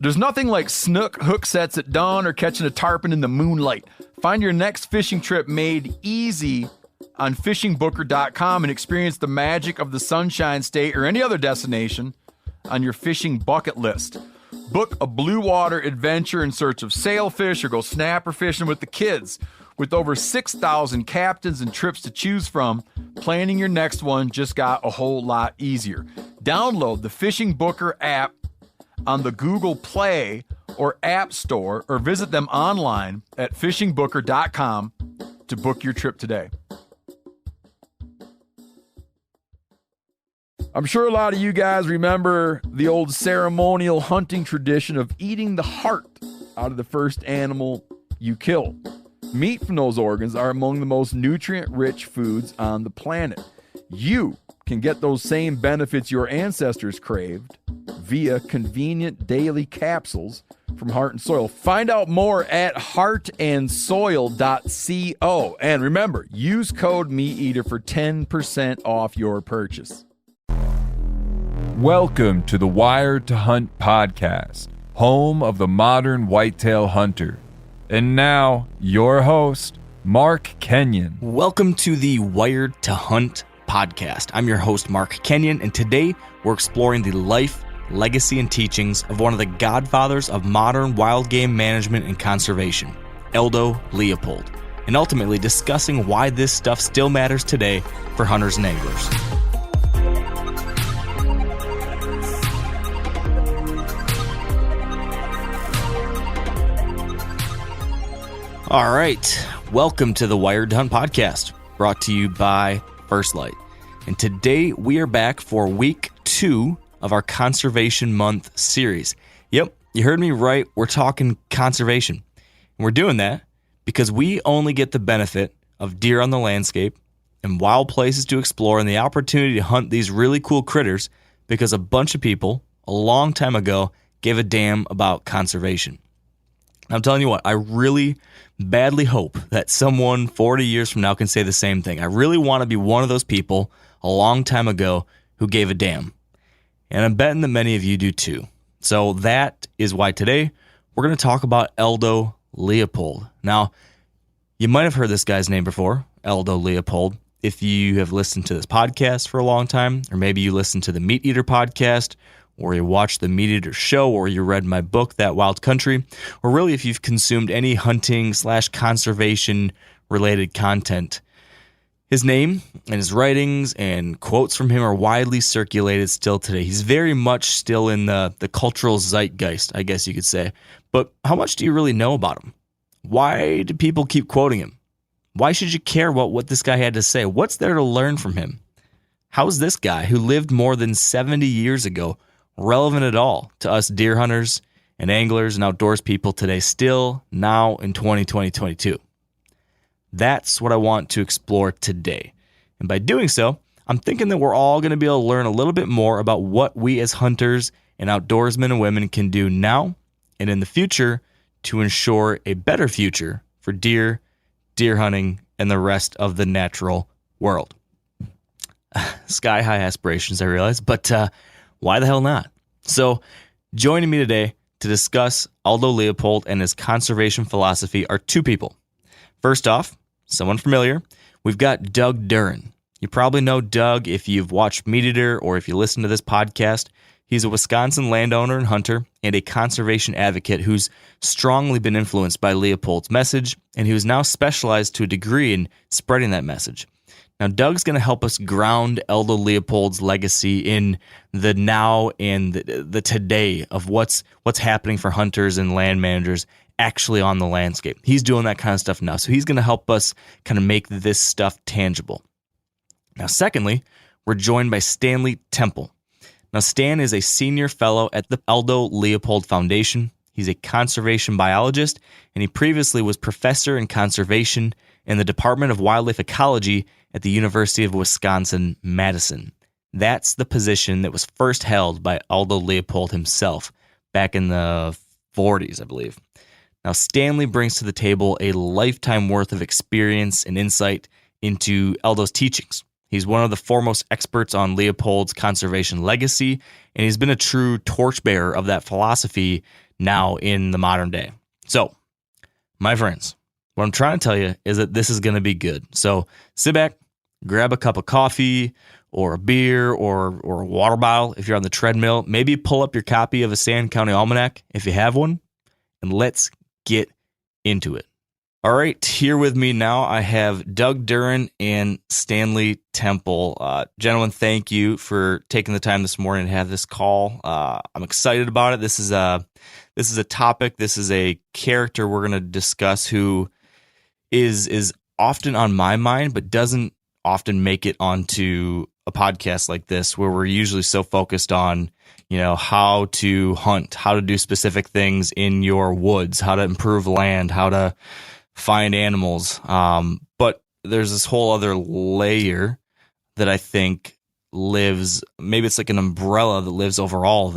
There's nothing like snook hook sets at dawn or catching a tarpon in the moonlight. Find your next fishing trip made easy on fishingbooker.com and experience the magic of the Sunshine State or any other destination on your fishing bucket list. Book a blue water adventure in search of sailfish or go snapper fishing with the kids. With over 6,000 captains and trips to choose from, planning your next one just got a whole lot easier. Download the Fishing Booker app on the Google Play or App Store or visit them online at fishingbooker.com to book your trip today. I'm sure a lot of you guys remember the old ceremonial hunting tradition of eating the heart out of the first animal you kill. Meat from those organs are among the most nutrient-rich foods on the planet. You can get those same benefits your ancestors craved via convenient daily capsules from Heart and Soil. Find out more at heartandsoil.co. And remember, use code MeatEater for 10% off your purchase. Welcome to the Wired to Hunt podcast, home of the modern whitetail hunter. And now, your host, Mark Kenyon. Welcome to the Wired to Hunt podcast. I'm your host, Mark Kenyon, and today we're exploring the life, legacy, and teachings of one of the godfathers of modern wild game management and conservation, Aldo Leopold, and ultimately discussing why this stuff still matters today for hunters and anglers. All right, welcome to the Wired to Hunt podcast, brought to you by First Light. And today we are back for week 2 of our Conservation Month series. Yep, you heard me right, we're talking conservation. And we're doing that because we only get the benefit of deer on the landscape and wild places to explore and the opportunity to hunt these really cool critters because a bunch of people a long time ago gave a damn about conservation. I'm telling you what, I really badly hope that someone 40 years from now can say the same thing. I really want to be one of those people a long time ago who gave a damn. And I'm betting that many of you do too. So that is why today we're going to talk about Aldo Leopold. Now, you might have heard this guy's name before, Aldo Leopold, if you have listened to this podcast for a long time, or maybe you listened to the Meat Eater podcast, or you watched the Meat Eater show, or you read my book, That Wild Country, or really if you've consumed any hunting/conservation related content. His name and his writings and quotes from him are widely circulated still today. He's very much still in the cultural zeitgeist, I guess you could say. But how much do you really know about him? Why do people keep quoting him? Why should you care about what this guy had to say? What's there to learn from him? How is this guy, who lived more than 70 years ago, relevant at all to us deer hunters and anglers and outdoors people today, still now in 2022? That's what I want to explore today. And by doing so, I'm thinking that we're all going to be able to learn a little bit more about what we as hunters and outdoorsmen and women can do now and in the future to ensure a better future for deer hunting, and the rest of the natural world. Sky high aspirations, I realize, but why the hell not? So joining me today to discuss Aldo Leopold and his conservation philosophy are two people. First off, someone familiar, we've got Doug Duren. You probably know Doug if you've watched Meat Eater or if you listen to this podcast. He's a Wisconsin landowner and hunter and a conservation advocate who's strongly been influenced by Leopold's message, and who's now specialized to a degree in spreading that message. Now, Doug's going to help us ground Aldo Leopold's legacy in the now and the today of what's happening for hunters and land managers actually on the landscape. He's doing that kind of stuff now, so he's going to help us kind of make this stuff tangible. Now, secondly, we're joined by Stanley Temple. Now, Stan is a senior fellow at the Aldo Leopold Foundation. He's a conservation biologist, and he previously was professor in conservation in the Department of Wildlife Ecology at the University of Wisconsin-Madison. That's the position that was first held by Aldo Leopold himself back in the 40s, I believe. Now, Stanley brings to the table a lifetime worth of experience and insight into Aldo's teachings. He's one of the foremost experts on Leopold's conservation legacy, and he's been a true torchbearer of that philosophy now in the modern day. So, my friends, what I'm trying to tell you is that this is going to be good. So sit back, grab a cup of coffee or a beer or a water bottle if you're on the treadmill. Maybe pull up your copy of a Sand County Almanac if you have one, and let's get into it. All right, here with me now, I have Doug Duren and Stanley Temple. Gentlemen, thank you for taking the time this morning to have this call. I'm excited about it. This is a topic, this is a character we're going to discuss who is often on my mind, but doesn't often make it onto a podcast like this, where we're usually so focused on, how to hunt, how to do specific things in your woods, how to improve land, how to find animals. But there's this whole other layer that I think lives, maybe it's like an umbrella that lives over all of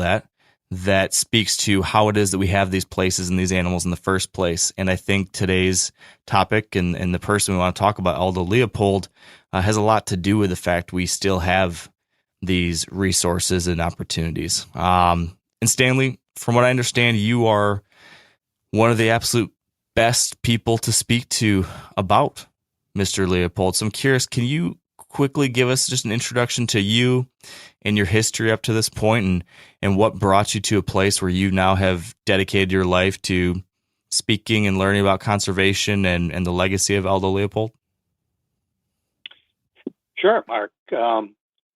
that speaks to how it is that we have these places and these animals in the first place. And I think today's topic and the person we want to talk about, Aldo Leopold, has a lot to do with the fact we still have these resources and opportunities. And Stanley, from what I understand, you are one of the absolute best people to speak to about Mr. Leopold. So I'm curious, can you quickly give us just an introduction to you and your history up to this point, and what brought you to a place where you now have dedicated your life to speaking and learning about conservation and the legacy of Aldo Leopold? Sure, Mark.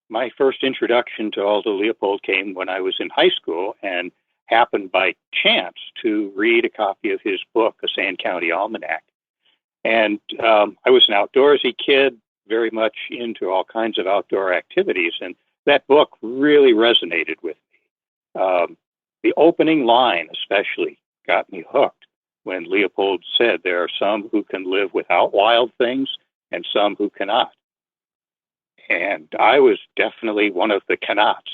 My first introduction to Aldo Leopold came when I was in high school and happened by chance to read a copy of his book, A Sand County Almanac. And I was an outdoorsy kid, very much into all kinds of outdoor activities, and that book really resonated with me. The opening line especially got me hooked when Leopold said there are some who can live without wild things and some who cannot. And I was definitely one of the cannots.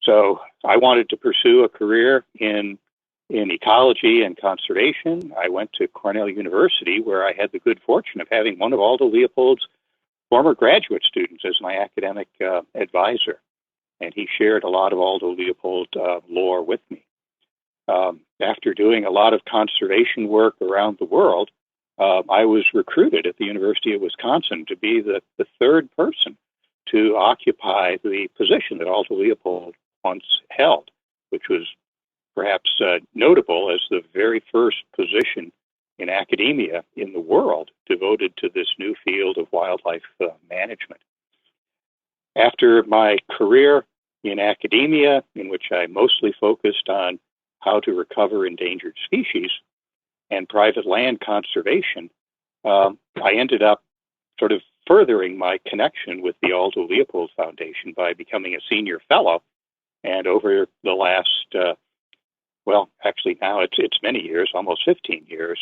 So I wanted to pursue a career in ecology and conservation. I went to Cornell University, where I had the good fortune of having one of Aldo Leopold's former graduate students as my academic advisor. And he shared a lot of Aldo Leopold lore with me. After doing a lot of conservation work around the world, I was recruited at the University of Wisconsin to be the third person to occupy the position that Aldo Leopold once held, which was perhaps notable as the very first position in academia in the world devoted to this new field of wildlife management. After my career in academia, in which I mostly focused on how to recover endangered species and private land conservation, I ended up sort of furthering my connection with the Aldo Leopold Foundation by becoming a senior fellow. And over the last, actually now it's many years, almost 15 years,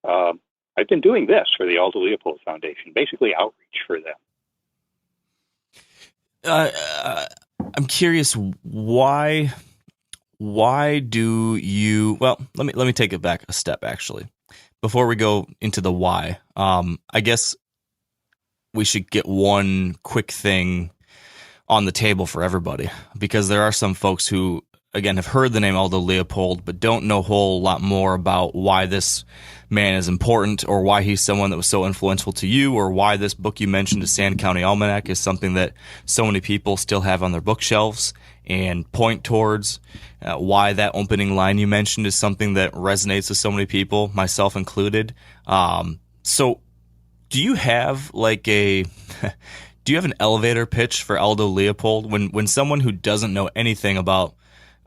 I've been doing this for the Aldo Leopold Foundation, basically outreach for them. I'm curious, why do you? Well, let me take it back a step. Actually, before we go into the why, I guess we should get one quick thing on the table for everybody, because there are some folks who, again, have heard the name Aldo Leopold, but don't know a whole lot more about why this man is important, or why he's someone that was so influential to you, or why this book you mentioned, A Sand County Almanac, is something that so many people still have on their bookshelves and point towards. Why that opening line you mentioned is something that resonates with so many people, myself included. So do you have do you have an elevator pitch for Aldo Leopold? When someone who doesn't know anything about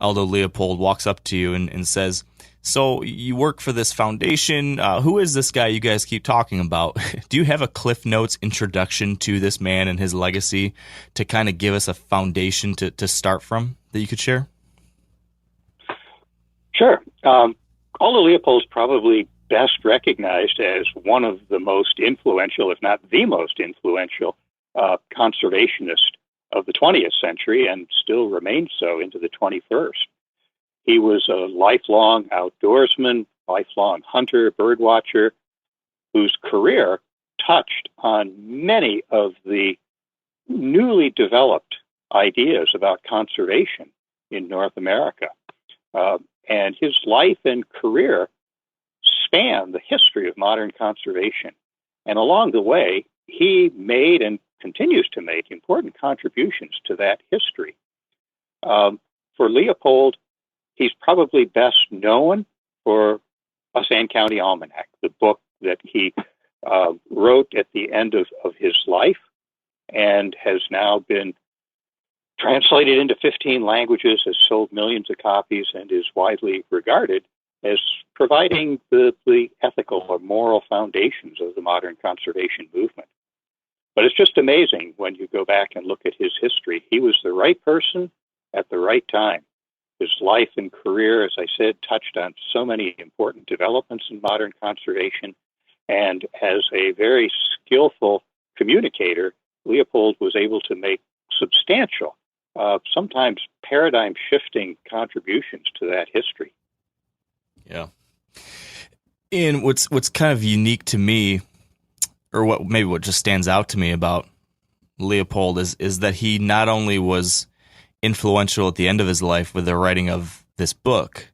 Aldo Leopold walks up to you and says, so you work for this foundation, who is this guy you guys keep talking about? Do you have a Cliff Notes introduction to this man and his legacy to kind of give us a foundation to start from that you could share? Sure. Aldo Leopold's probably best recognized as one of the most influential, if not the most influential, conservationist of the 20th century, and still remains so into the 21st. He was a lifelong outdoorsman, lifelong hunter, birdwatcher, whose career touched on many of the newly developed ideas about conservation in North America. And his life and career span the history of modern conservation. And along the way, he made and continues to make important contributions to that history. For Leopold, he's probably best known for a Sand County Almanac, the book that he wrote at the end of his life and has now been translated into 15 languages, has sold millions of copies, and is widely regarded as providing the ethical or moral foundations of the modern conservation movement. But it's just amazing when you go back and look at his history. He was the right person at the right time. His life and career, as I said, touched on so many important developments in modern conservation. And as a very skillful communicator, Leopold was able to make substantial, sometimes paradigm-shifting contributions to that history. Yeah. And what's kind of unique to me, or what just stands out to me about Leopold is that he not only was influential at the end of his life with the writing of this book,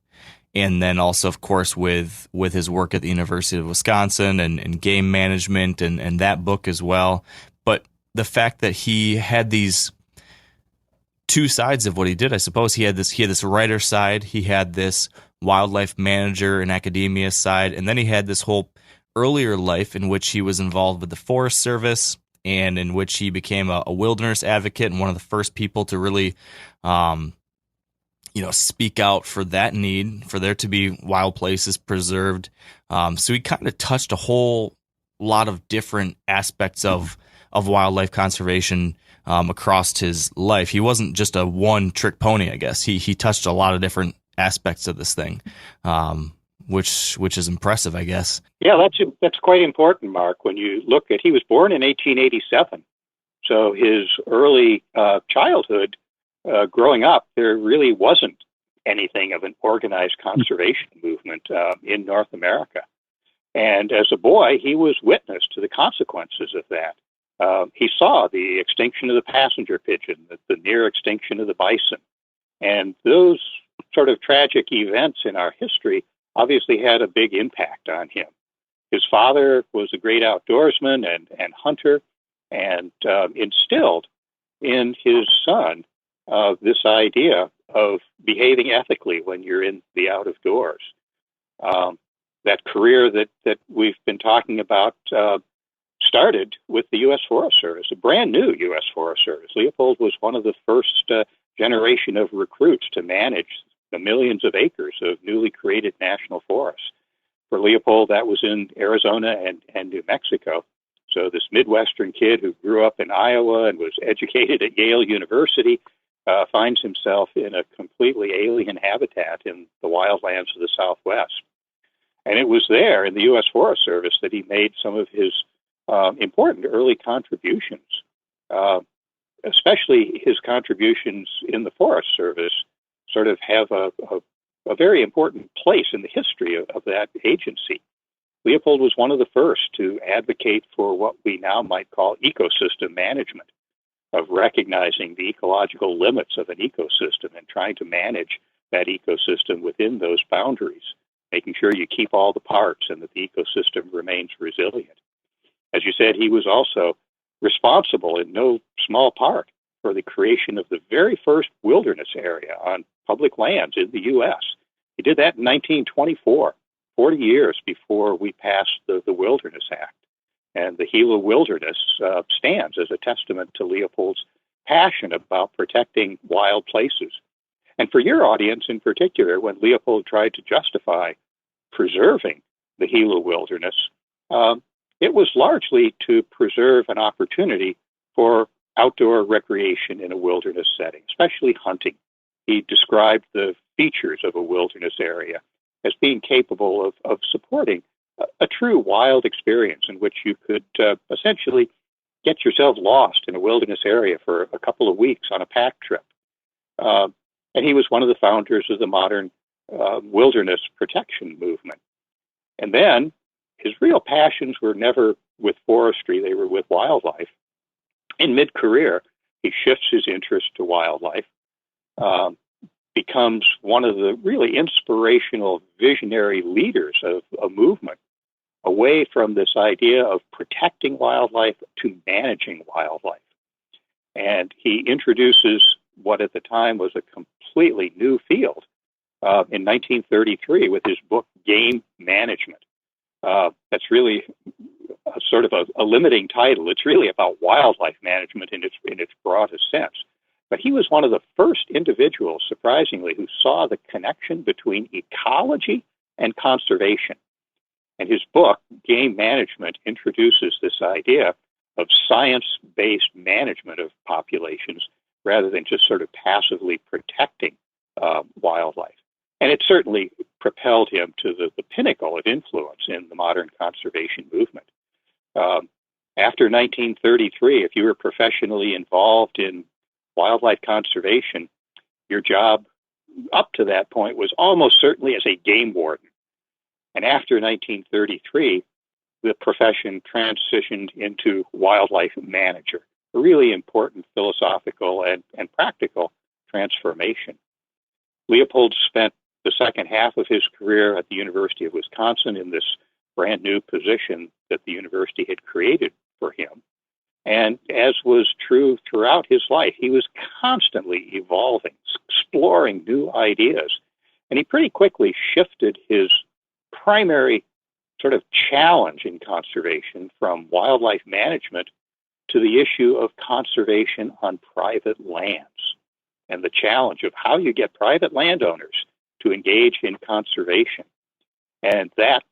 and then also, of course, with his work at the University of Wisconsin and game management and that book as well. But the fact that he had these two sides of what he did, I suppose. He had this writer side, he had this wildlife manager and academia side, and then he had this whole earlier life in which he was involved with the Forest Service and in which he became a wilderness advocate and one of the first people to really speak out for that need, for there to be wild places preserved. So he kind of touched a whole lot of different aspects of wildlife conservation across his life. He wasn't just a one-trick pony, I guess. He touched a lot of different aspects of this thing, which is impressive, I guess. Yeah, that's quite important, Mark. When you look at, he was born in 1887, so his early childhood, growing up, there really wasn't anything of an organized conservation movement in North America. And as a boy, he was witness to the consequences of that. He saw the extinction of the passenger pigeon, the near extinction of the bison. And those sort of tragic events in our history obviously had a big impact on him. His father was a great outdoorsman and hunter, and instilled in his son this idea of behaving ethically when you're in the out of doors. That career that we've been talking about started with the U.S. Forest Service, a brand new U.S. Forest Service. Leopold was one of the first generation of recruits to manage the millions of acres of newly created national forests. For Leopold, that was in Arizona and New Mexico. So this Midwestern kid who grew up in Iowa and was educated at Yale University finds himself in a completely alien habitat in the wildlands of the Southwest. And it was there in the U.S. Forest Service that he made some of his important early contributions, especially his contributions in the Forest Service sort of have a very important place in the history of that agency. Leopold was one of the first to advocate for what we now might call ecosystem management, of recognizing the ecological limits of an ecosystem and trying to manage that ecosystem within those boundaries, making sure you keep all the parts and that the ecosystem remains resilient. As you said, he was also responsible in no small part for the creation of the very first wilderness area on public lands in the U.S. He did that in 1924, 40 years before we passed the Wilderness Act. And the Gila Wilderness stands as a testament to Leopold's passion about protecting wild places. And for your audience in particular, when Leopold tried to justify preserving the Gila Wilderness, it was largely to preserve an opportunity for outdoor recreation in a wilderness setting, especially hunting. He described the features of a wilderness area as being capable of supporting a true wild experience in which you could essentially get yourself lost in a wilderness area for a couple of weeks on a pack trip. And he was one of the founders of the modern wilderness protection movement. And then his real passions were never with forestry, they were with wildlife. in mid-career, he shifts his interest to wildlife, becomes one of the really inspirational visionary leaders of a movement away from this idea of protecting wildlife to managing wildlife. And he introduces what at the time was a completely new field in 1933 with his book, Game Management. That's really sort of a limiting title. It's really about wildlife management in its broadest sense. But he was one of the first individuals, surprisingly, who saw the connection between ecology and conservation. And his book, Game Management, introduces this idea of science-based management of populations rather than just sort of passively protecting wildlife. And it certainly propelled him to the pinnacle of influence in the modern conservation movement. After 1933, if you were professionally involved in wildlife conservation, your job up to that point was almost certainly as a game warden. And after 1933, the profession transitioned into wildlife manager, a really important philosophical and practical transformation. Leopold spent the second half of his career at the University of Wisconsin in this brand new position that the university had created for him. And as was true throughout his life, he was constantly evolving, exploring new ideas. And he pretty quickly shifted his primary sort of challenge in conservation from wildlife management to the issue of conservation on private lands and the challenge of how you get private landowners to engage in conservation. And that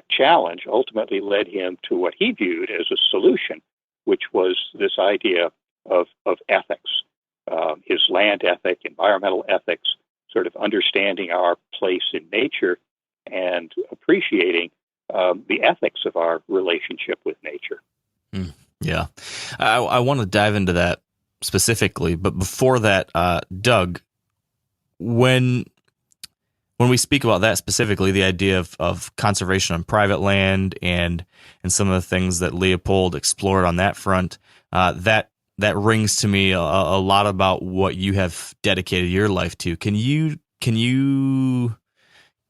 challenge ultimately led him to what he viewed as a solution, which was this idea of ethics, his land ethic, environmental ethics, sort of understanding our place in nature and appreciating the ethics of our relationship with nature. Yeah. I want to dive into that specifically, but before that, Doug, when we speak about that specifically, the idea of conservation on private land and some of the things that Leopold explored on that front, that rings to me a lot about what you have dedicated your life to. Can you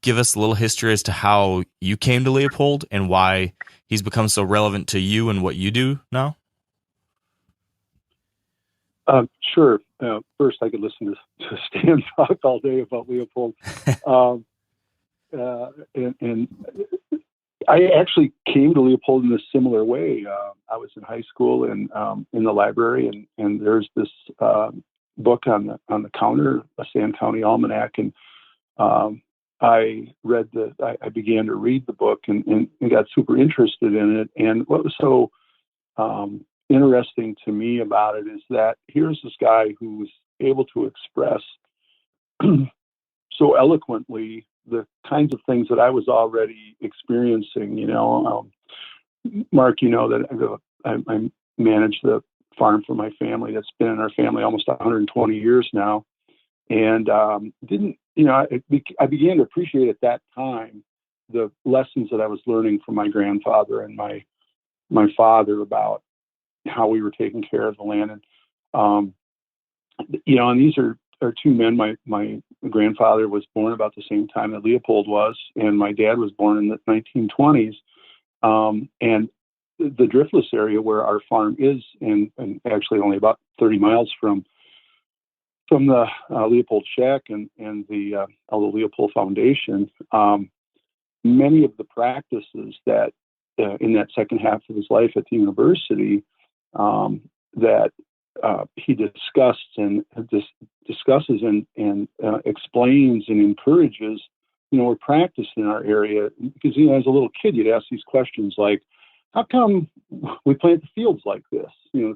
give us a little history as to how you came to Leopold and why he's become so relevant to you and what you do now? Sure. First, I could listen to Stan talk all day about Leopold. And I actually came to Leopold in a similar way. I was in high school and in the library, and there's this book on the counter, a Sand County Almanac, and I began to read the book and got super interested in it. And what was so interesting to me about it is that here's this guy who was able to express so eloquently the kinds of things that I was already experiencing. Mark, that I manage the farm for my family that's been in our family almost 120 years now. And I began to appreciate at that time the lessons that I was learning from my grandfather and my father about how we were taking care of the land. And these are two men. My grandfather was born about the same time that Leopold was, and my dad was born in the 1920s. And the driftless area where our farm is, and actually only about 30 miles from the Leopold Shack and the Aldo Leopold Foundation, many of the practices that in that second half of his life at the university that he discusses and explains and encourages, were practiced in our area. Because, as a little kid, you'd ask these questions like, how come we plant the fields like this,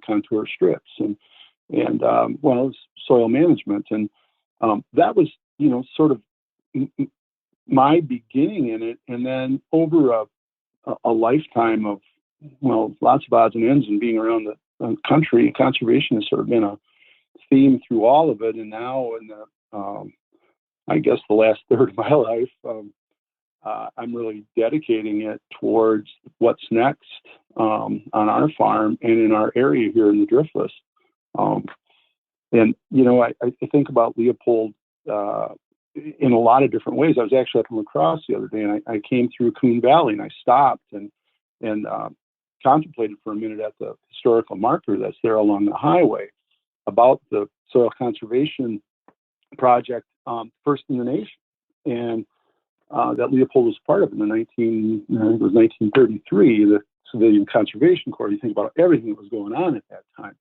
contour strips? And it was soil management. And that was, sort of my beginning in it. And then over a lifetime of, lots of odds and ends and being around the country, conservation has sort of been a theme through all of it. And now in the, I guess the last third of my life, I'm really dedicating it towards what's next on our farm and in our area here in the Driftless. And, I think about Leopold in a lot of different ways. I was actually up in La Crosse the other day, and I came through Coon Valley, and I stopped and contemplated for a minute at the historical marker that's there along the highway about the soil conservation project, first in the nation, and that Leopold was part of in I think it was 1933, the Civilian Conservation Corps. You think about everything that was going on at that time.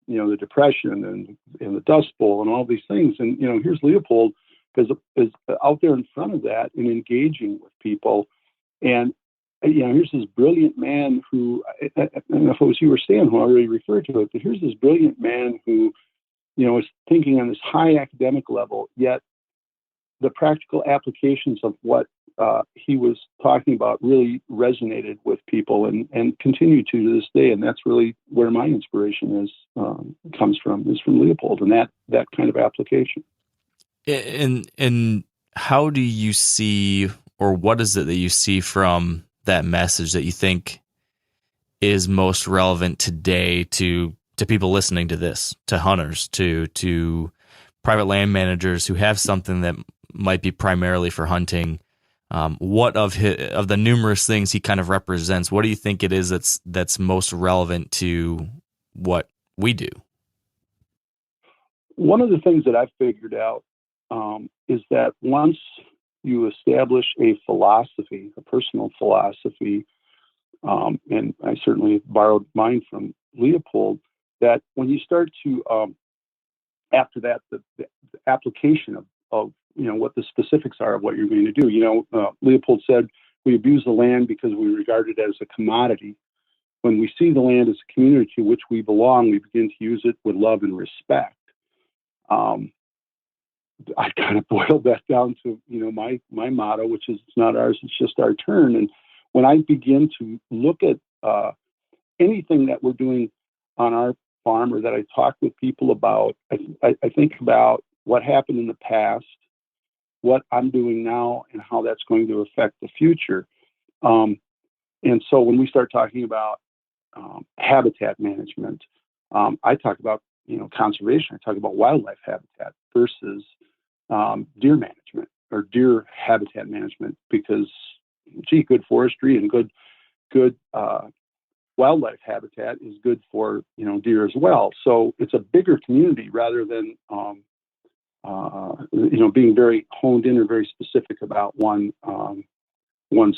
The Depression and the Dust Bowl and all these things. And, here's Leopold is out there in front of that and engaging with people. And, here's this brilliant man who, I don't know if it was you or Stan who already referred to it, but here's this brilliant man who, is thinking on this high academic level, yet the practical applications of what he was talking about really resonated with people and continue to this day. And that's really where my inspiration comes from Leopold and that kind of application. And how do you see, or what is it that you see from that message that you think is most relevant today to people listening to this, to hunters, to private land managers who have something that might be primarily for hunting? What of the numerous things he kind of represents, what do you think it is that's most relevant to what we do? One of the things that I've figured out is that once you establish a philosophy, a personal philosophy, and I certainly borrowed mine from Leopold, that when you start to, after that, the application of what the specifics are of what you're going to do. Leopold said, we abuse the land because we regard it as a commodity. When we see the land as a community to which we belong, we begin to use it with love and respect. I kind of boiled that down to, my motto, which is it's not ours, it's just our turn. And when I begin to look at anything that we're doing on our farm or that I talk with people about, I think about what happened in the past, what I'm doing now, and how that's going to affect the future. And so when we start talking about habitat management, I talk about, conservation. I talk about wildlife habitat versus deer management or deer habitat management, because, good forestry and good wildlife habitat is good for, deer as well. So it's a bigger community rather than, being very honed in or very specific about one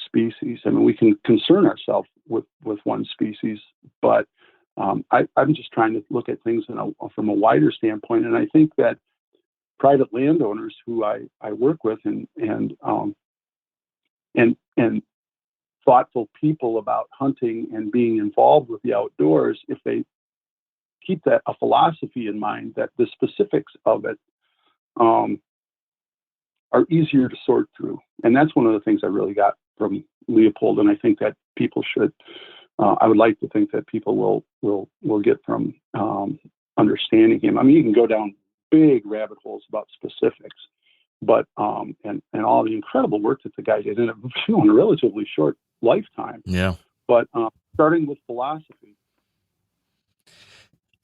species. I mean, we can concern ourselves with one species, but I'm just trying to look at things from a wider standpoint. And I think that private landowners who I work with and thoughtful people about hunting and being involved with the outdoors, if they keep a philosophy in mind, that the specifics of it are easier to sort through. And that's one of the things I really got from Leopold. And I think that people should, I would like to think that people will get from understanding him. I mean, you can go down big rabbit holes about specifics, but and all the incredible work that the guy did in a relatively short lifetime. Yeah. But starting with philosophy.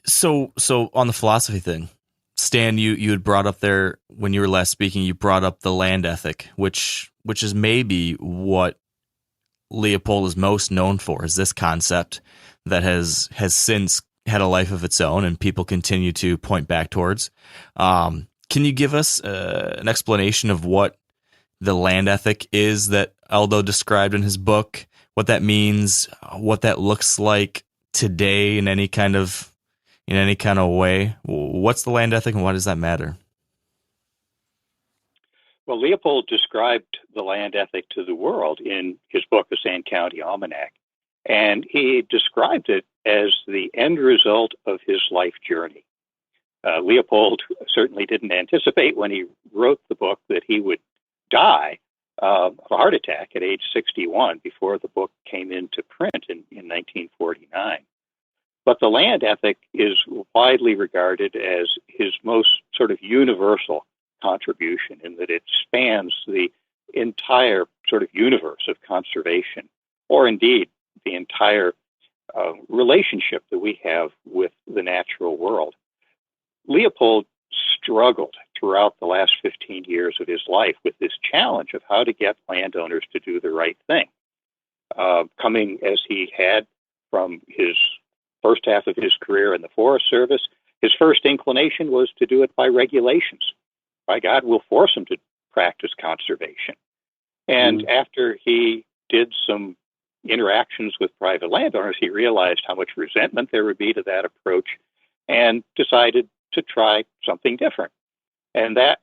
So on the philosophy thing, Stan, you had brought up there when you were last speaking, you brought up the land ethic, which is maybe what Leopold is most known for, is this concept that has since had a life of its own and people continue to point back towards. Can you give us an explanation of what the land ethic is that Aldo described in his book, what that means, what that looks like today in any kind of way? What's the land ethic and why does that matter? Well, Leopold described the land ethic to the world in his book, The Sand County Almanac, and he described it as the end result of his life journey. Leopold certainly didn't anticipate when he wrote the book that he would die of a heart attack at age 61 before the book came into print in 1949. But the land ethic is widely regarded as his most sort of universal contribution in that it spans the entire sort of universe of conservation, or indeed the entire relationship that we have with the natural world. Leopold struggled throughout the last 15 years of his life with this challenge of how to get landowners to do the right thing. Coming as he had from his first half of his career in the Forest Service, his first inclination was to do it by regulations. By God, we'll force them to practice conservation. And after he did some interactions with private landowners, he realized how much resentment there would be to that approach and decided to try something different. And that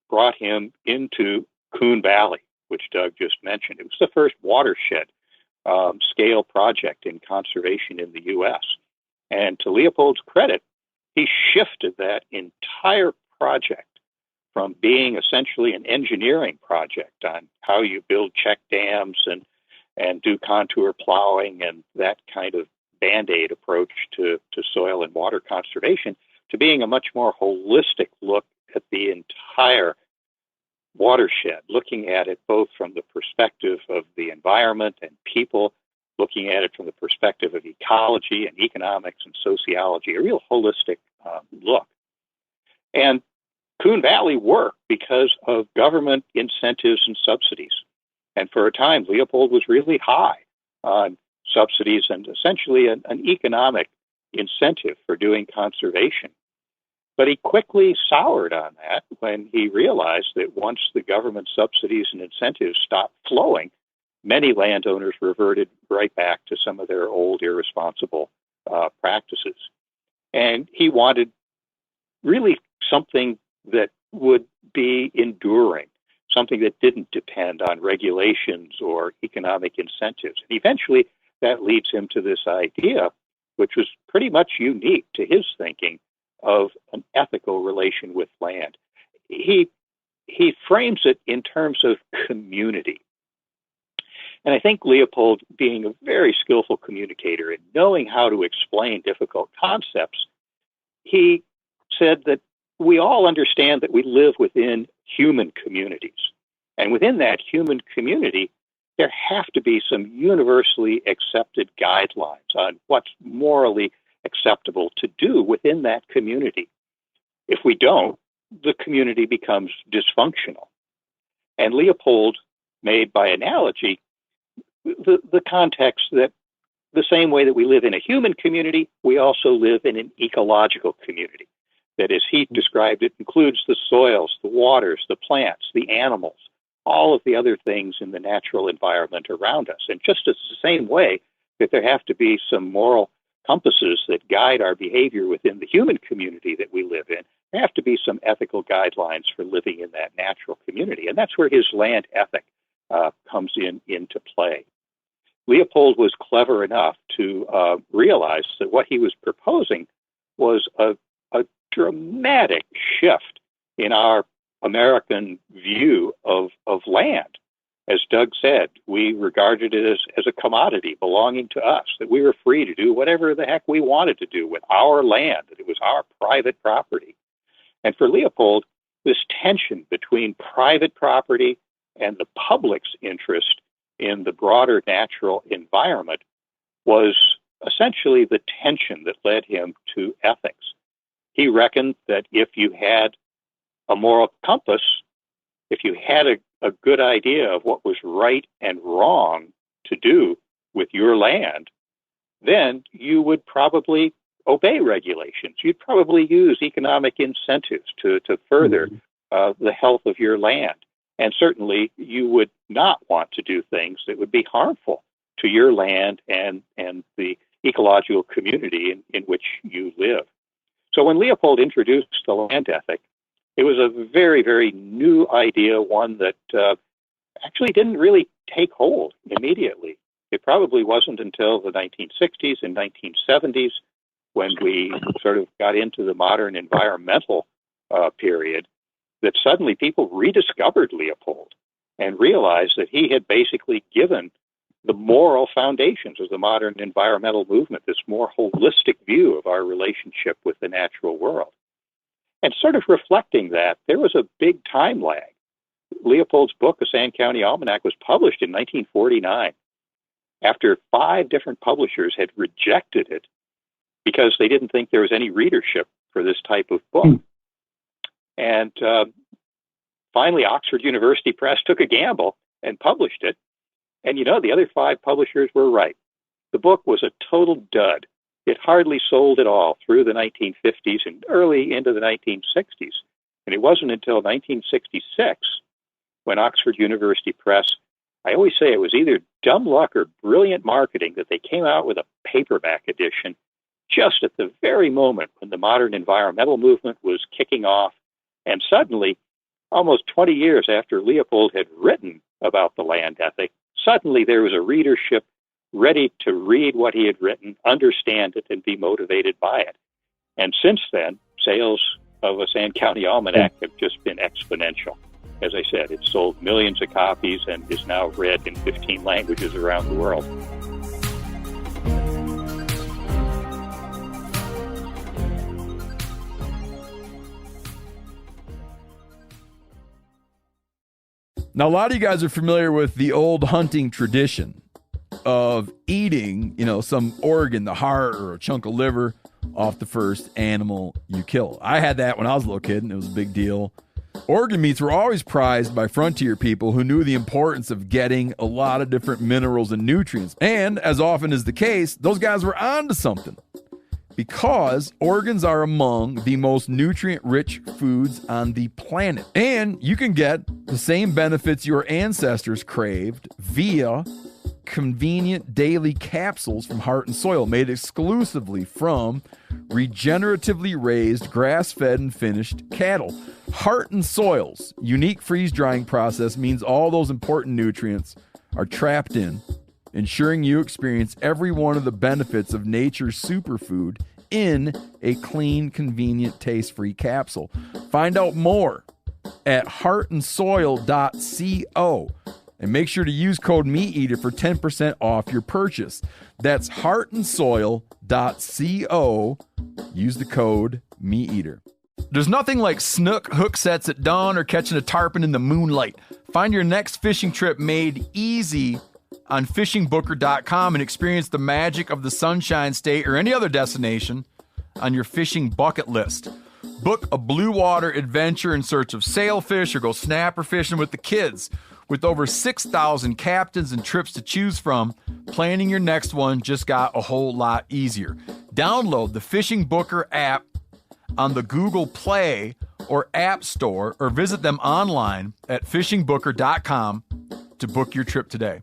brought him into Coon Valley, which Doug just mentioned. It was the first watershed scale project in conservation in the U.S. And to Leopold's credit, he shifted that entire project from being essentially an engineering project on how you build check dams and do contour plowing and that kind of Band-Aid approach to soil and water conservation, to being a much more holistic look at the entire watershed, looking at it both from the perspective of the environment and people, looking at it from the perspective of ecology and economics and sociology, a real holistic look. And Coon Valley worked because of government incentives and subsidies. And for a time, Leopold was really high on subsidies and essentially an economic incentive for doing conservation. But he quickly soured on that when he realized that once the government subsidies and incentives stopped flowing, many landowners reverted right back to some of their old irresponsible practices. And he wanted really something that would be enduring, something that didn't depend on regulations or economic incentives. And eventually that leads him to this idea, which was pretty much unique to his thinking, of an ethical relation with land. He frames it in terms of community. And I think Leopold, being a very skillful communicator and knowing how to explain difficult concepts, he said that we all understand that we live within human communities. And within that human community, there have to be some universally accepted guidelines on what's morally acceptable to do within that community. If we don't, the community becomes dysfunctional. And Leopold made, by analogy, the context that the same way that we live in a human community, we also live in an ecological community. That, as he described it, includes the soils, the waters, the plants, the animals, all of the other things in the natural environment around us. And just as the same way that there have to be some moral compasses that guide our behavior within the human community that we live in, there have to be some ethical guidelines for living in that natural community. And that's where his land ethic comes into play. Leopold was clever enough to realize that what he was proposing was a dramatic shift in our American view of land. As Doug said, we regarded it as a commodity belonging to us, that we were free to do whatever the heck we wanted to do with our land, that it was our private property. And for Leopold, this tension between private property and the public's interest in the broader natural environment was essentially the tension that led him to ethics. He reckoned that if you had a moral compass, if you had a good idea of what was right and wrong to do with your land, then you would probably obey regulations. You'd probably use economic incentives to further the health of your land. And certainly you would not want to do things that would be harmful to your land and the ecological community in which you live. So when Leopold introduced the land ethic, it was a very, very new idea, one that actually didn't really take hold immediately. It probably wasn't until the 1960s and 1970s when we sort of got into the modern environmental period that suddenly people rediscovered Leopold and realized that he had basically given the moral foundations of the modern environmental movement, this more holistic view of our relationship with the natural world. And sort of reflecting that, there was a big time lag. Leopold's book, A Sand County Almanac, was published in 1949 after 5 different publishers had rejected it because they didn't think there was any readership for this type of book. And finally, Oxford University Press took a gamble and published it. And, the other 5 publishers were right. The book was a total dud. It hardly sold at all through the 1950s and early into the 1960s. And it wasn't until 1966 when Oxford University Press, I always say it was either dumb luck or brilliant marketing, that they came out with a paperback edition just at the very moment when the modern environmental movement was kicking off. And suddenly, almost 20 years after Leopold had written about the land ethic, suddenly there was a readership ready to read what he had written, understand it, and be motivated by it. And since then, sales of A Sand County Almanac have just been exponential. As I said, it's sold millions of copies and is now read in 15 languages around the world. Now, a lot of you guys are familiar with the old hunting tradition of eating, some organ, the heart or a chunk of liver off the first animal you kill. I had that when I was a little kid, and it was a big deal. Organ meats were always prized by frontier people who knew the importance of getting a lot of different minerals and nutrients. And as often is the case, those guys were onto something, because organs are among the most nutrient-rich foods on the planet. And you can get the same benefits your ancestors craved via convenient daily capsules from Heart and Soil, made exclusively from regeneratively raised, grass-fed, and finished cattle. Heart and Soil's unique freeze-drying process means all those important nutrients are trapped in, ensuring you experience every one of the benefits of nature's superfood in a clean, convenient, taste-free capsule. Find out more at heartandsoil.co. And make sure to use code MeatEater for 10% off your purchase. That's heartandsoil.co. Use the code MeatEater. There's nothing like snook hook sets at dawn or catching a tarpon in the moonlight. Find your next fishing trip made easy on fishingbooker.com and experience the magic of the Sunshine State or any other destination on your fishing bucket list. Book a blue water adventure in search of sailfish or go snapper fishing with the kids. With over 6,000 captains and trips to choose from, planning your next one just got a whole lot easier. Download the Fishing Booker app on the Google Play or App Store, or visit them online at fishingbooker.com to book your trip today.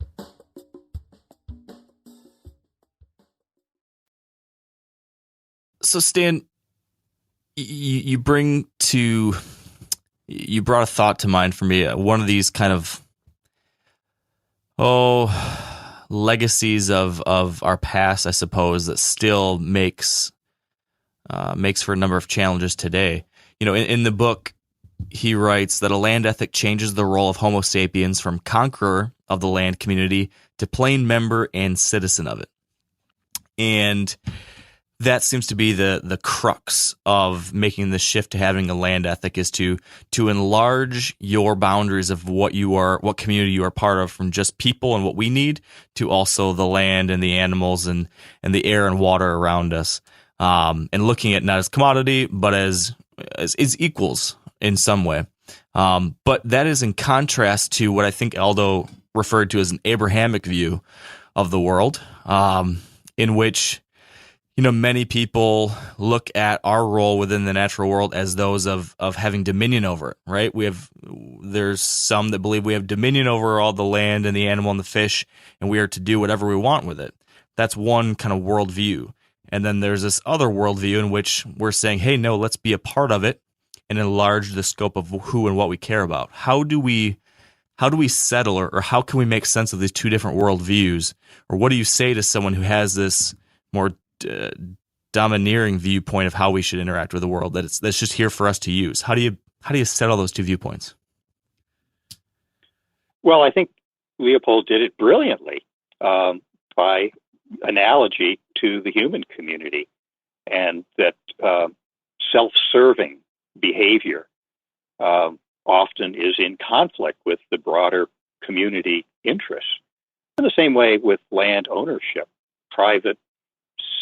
So, Stan, you brought a thought to mind for me. One of these kind of legacies of our past, I suppose, that still makes for a number of challenges today. In the book, he writes that a land ethic changes the role of Homo sapiens from conqueror of the land community to plain member and citizen of it. And that seems to be the crux of making the shift to having a land ethic, is to enlarge your boundaries of what community you are part of, from just people and what we need to also the land and the animals and the air and water around us, and looking at not as commodity but as equals in some way. But that is in contrast to what I think Aldo referred to as an Abrahamic view of the world, in which many people look at our role within the natural world as those of having dominion over it, right? There's some that believe we have dominion over all the land and the animal and the fish, and we are to do whatever we want with it. That's one kind of worldview. And then there's this other worldview in which we're saying, hey, no, let's be a part of it and enlarge the scope of who and what we care about. How do we settle, or how can we make sense of these two different worldviews? Or what do you say to someone who has this more domineering viewpoint of how we should interact with the world that's just here for us to use? How do you settle those two viewpoints? Well, I think Leopold did it brilliantly by analogy to the human community, and that self-serving behavior often is in conflict with the broader community interests. In the same way with land ownership, private,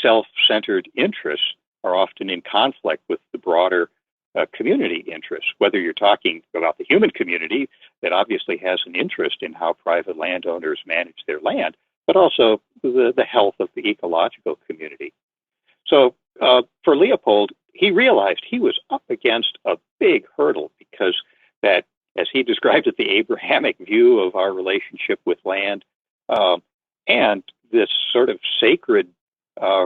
self-centered interests are often in conflict with the broader community interests, whether you're talking about the human community that obviously has an interest in how private landowners manage their land, but also the health of the ecological community. So for Leopold, he realized he was up against a big hurdle because that, as he described it, the Abrahamic view of our relationship with land and this sort of sacred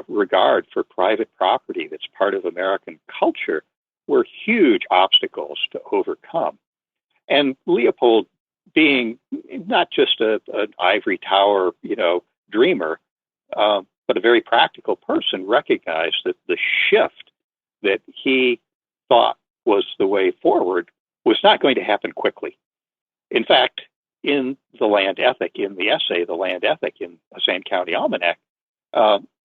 regard for private property that's part of American culture were huge obstacles to overcome. And Leopold, being not just an ivory tower, dreamer, but a very practical person, recognized that the shift that he thought was the way forward was not going to happen quickly. In fact, in the Land Ethic, in the essay, The Land Ethic, in a Sand County Almanac,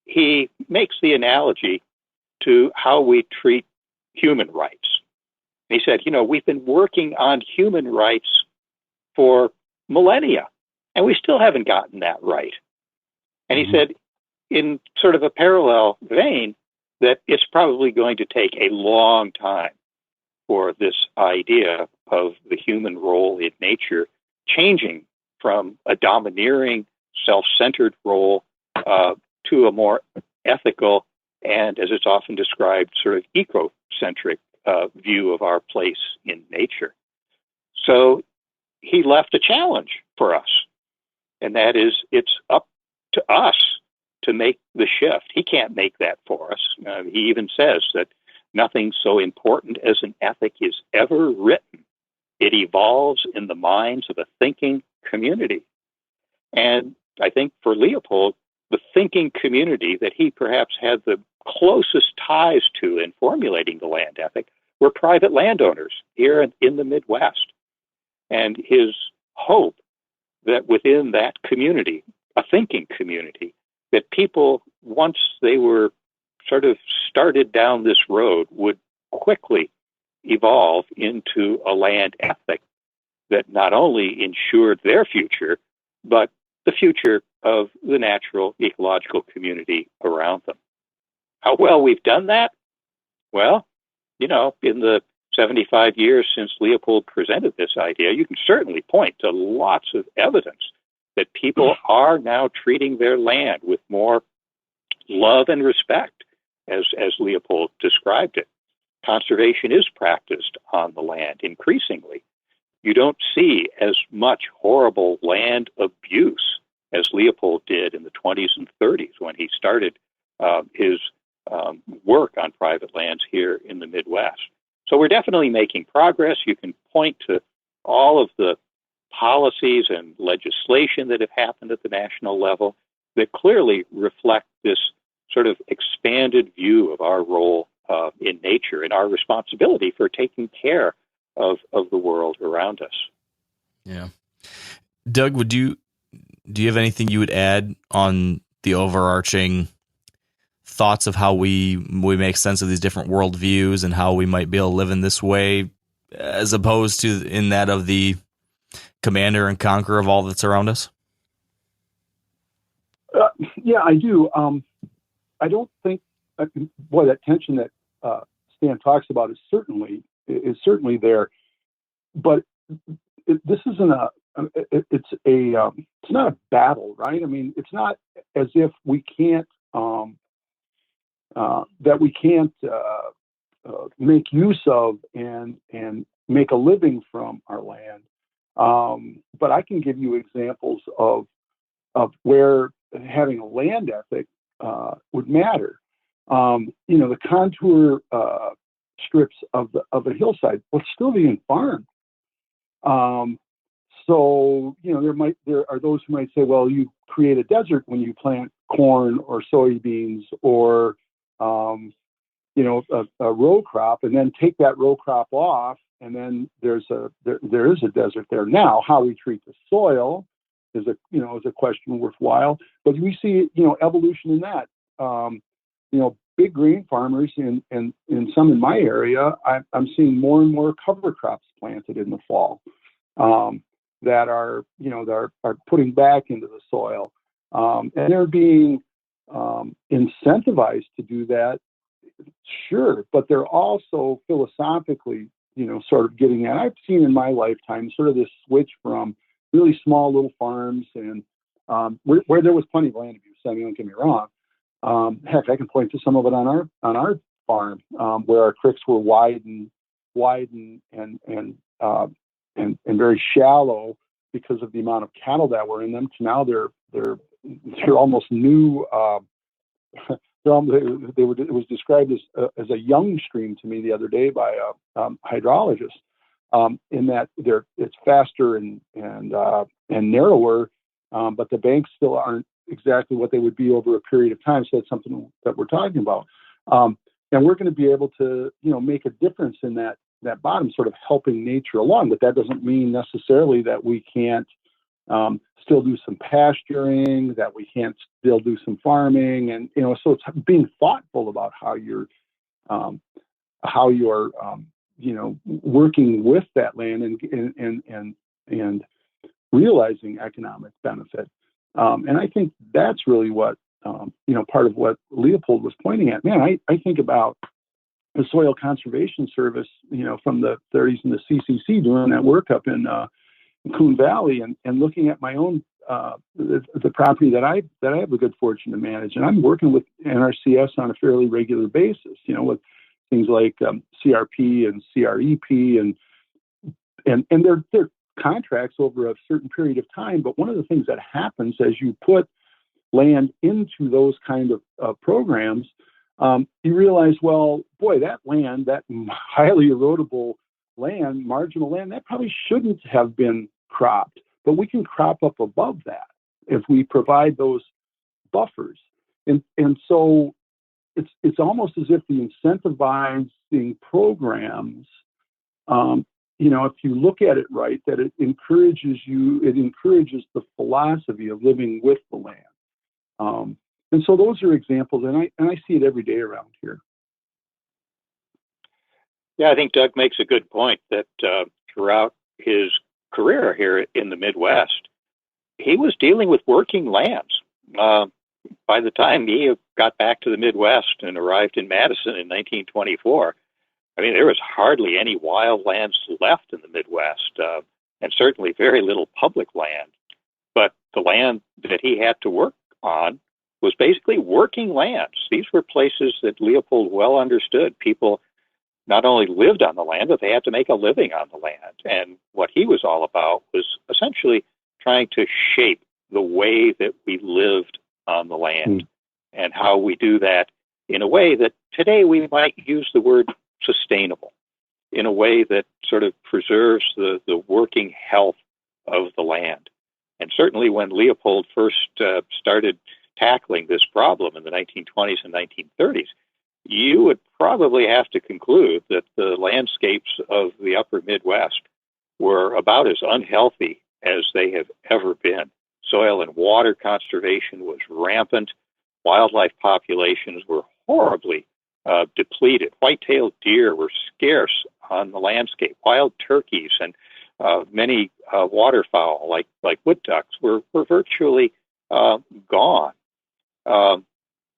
he makes the analogy to how we treat human rights. He said, we've been working on human rights for millennia, and we still haven't gotten that right. And he said, in sort of a parallel vein, that it's probably going to take a long time for this idea of the human role in nature changing from a domineering, self-centered role to a more ethical and, as it's often described, sort of ecocentric view of our place in nature. So he left a challenge for us, and that is it's up to us to make the shift. He can't make that for us. He even says that nothing so important as an ethic is ever written. It evolves in the minds of a thinking community. And I think for Leopold, the thinking community that he perhaps had the closest ties to in formulating the land ethic were private landowners here in the Midwest. And his hope that within that community, a thinking community, that people, once they were sort of started down this road, would quickly evolve into a land ethic that not only ensured their future, but the future of the natural ecological community around them. How well we've done that? Well, in the 75 years since Leopold presented this idea, you can certainly point to lots of evidence that people are now treating their land with more love and respect, as Leopold described it. Conservation is practiced on the land increasingly. You don't see as much horrible land abuse as Leopold did in the 20s and 30s when he started his work on private lands here in the Midwest. So we're definitely making progress. You can point to all of the policies and legislation that have happened at the national level that clearly reflect this sort of expanded view of our role in nature and our responsibility for taking care of the world around us. Yeah. Doug, do you have anything you would add on the overarching thoughts of how we make sense of these different worldviews and how we might be able to live in this way as opposed to in that of the commander and conqueror of all that's around us? Yeah, I do. I don't think, that tension that Stan talks about is certainly there, but this isn't it's not a battle, right? I mean, it's not as if we can't make use of and make a living from our land. But I can give you examples of where having a land ethic would matter. The contour strips of a hillside will still be farmed. So there are those who might say, well, you create a desert when you plant corn or soybeans or a row crop, and then take that row crop off, and then there is a desert there. Now, how we treat the soil is a question worthwhile. But we see evolution in that. big grain farmers and some in my area, I'm seeing more and more cover crops planted in the fall that are putting back into the soil, and they're being incentivized to do that. Sure, but they're also philosophically, sort of getting at. I've seen in my lifetime sort of this switch from really small little farms and where there was plenty of land abuse. I mean, don't get me wrong. Heck, I can point to some of it on our farm where our creeks were wide and very shallow because of the amount of cattle that were in them. To now they're almost new. It was described as a young stream to me the other day by a hydrologist. In that it's faster and narrower, but the banks still aren't exactly what they would be over a period of time. So that's something that we're talking about, and we're going to be able to make a difference in that bottom, sort of helping nature along. But that doesn't mean necessarily that we can't still do some pasturing, that we can't still do some farming, and so it's being thoughtful about how you're working with that land and realizing economic benefit. And I think that's really what part of what Leopold was pointing at. Man, I think about the Soil Conservation Service, from the 30s and the CCC doing that work up in Coon Valley, and looking at my own the property that I have the good fortune to manage, and I'm working with NRCS on a fairly regular basis, with things like CRP and CREP and they're contracts over a certain period of time. But one of the things that happens as you put land into those kind of programs, you realize, well, boy, that land, that highly erodible land, marginal land, that probably shouldn't have been cropped, but we can crop up above that if we provide those buffers. And so it's almost as if the incentivizing programs, if you look at it right, that it encourages the philosophy of living with the land. And so those are examples, and I see it every day around here. Yeah, I think Doug makes a good point that throughout his career here in the Midwest, he was dealing with working lands. By the time he got back to the Midwest and arrived in Madison in 1924, I mean, there was hardly any wild lands left in the Midwest, and certainly very little public land. But the land that he had to work on was basically working lands. These were places that Leopold well understood. People not only lived on the land, but they had to make a living on the land. And what he was all about was essentially trying to shape the way that we lived on the land and how we do that in a way that today we might use the word sustainable, in a way that sort of preserves the working health of the land. And certainly when Leopold first started tackling this problem in the 1920s and 1930s, you would probably have to conclude that the landscapes of the upper Midwest were about as unhealthy as they have ever been. Soil and water conservation was rampant. Wildlife populations were horribly depleted. White-tailed deer were scarce on the landscape. Wild turkeys and many waterfowl, like wood ducks, were virtually gone.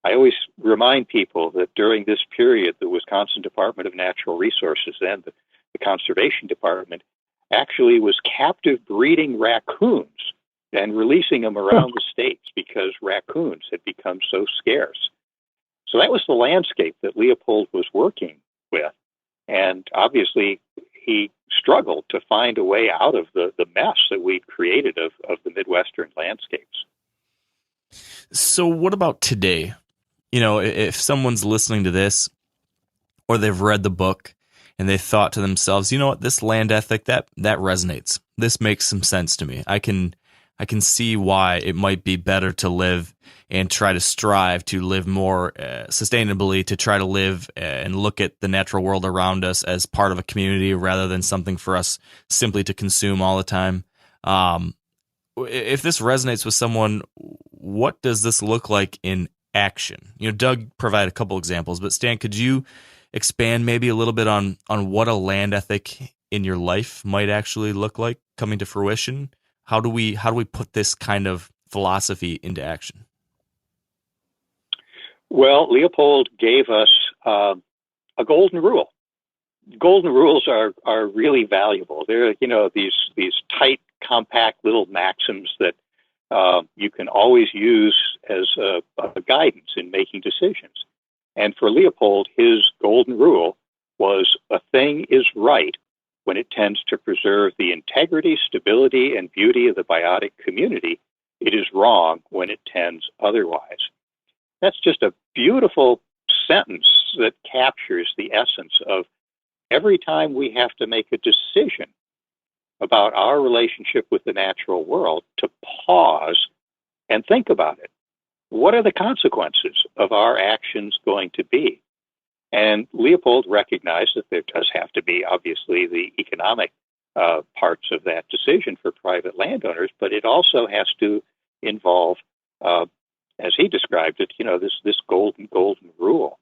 I always remind people that during this period, the Wisconsin Department of Natural Resources and the Conservation Department actually was captive breeding raccoons and releasing them around the states because raccoons had become so scarce. So that was the landscape that Leopold was working with. And obviously, he struggled to find a way out of the mess that we'd created of the Midwestern landscapes. So what about today? If someone's listening to this or they've read the book and they thought to themselves, you know what, this land ethic, that resonates. This makes some sense to me. I can see why it might be better to live and try to strive to live more sustainably, to try to live and look at the natural world around us as part of a community rather than something for us simply to consume all the time. If this resonates with someone, what does this look like in action? Doug provided a couple examples, but Stan, could you expand maybe a little bit on what a land ethic in your life might actually look like coming to fruition? How do we put this kind of philosophy into action? Well, Leopold gave us a golden rule. Golden rules are really valuable. They're these tight, compact little maxims that you can always use as a guidance in making decisions. And for Leopold, his golden rule was a thing is right when it tends to preserve the integrity, stability, and beauty of the biotic community. It is wrong when it tends otherwise. That's just a beautiful sentence that captures the essence of every time we have to make a decision about our relationship with the natural world, to pause and think about it. What are the consequences of our actions going to be? And Leopold recognized that there does have to be, obviously, the economic parts of that decision for private landowners, but it also has to involve, as he described it, this golden rule.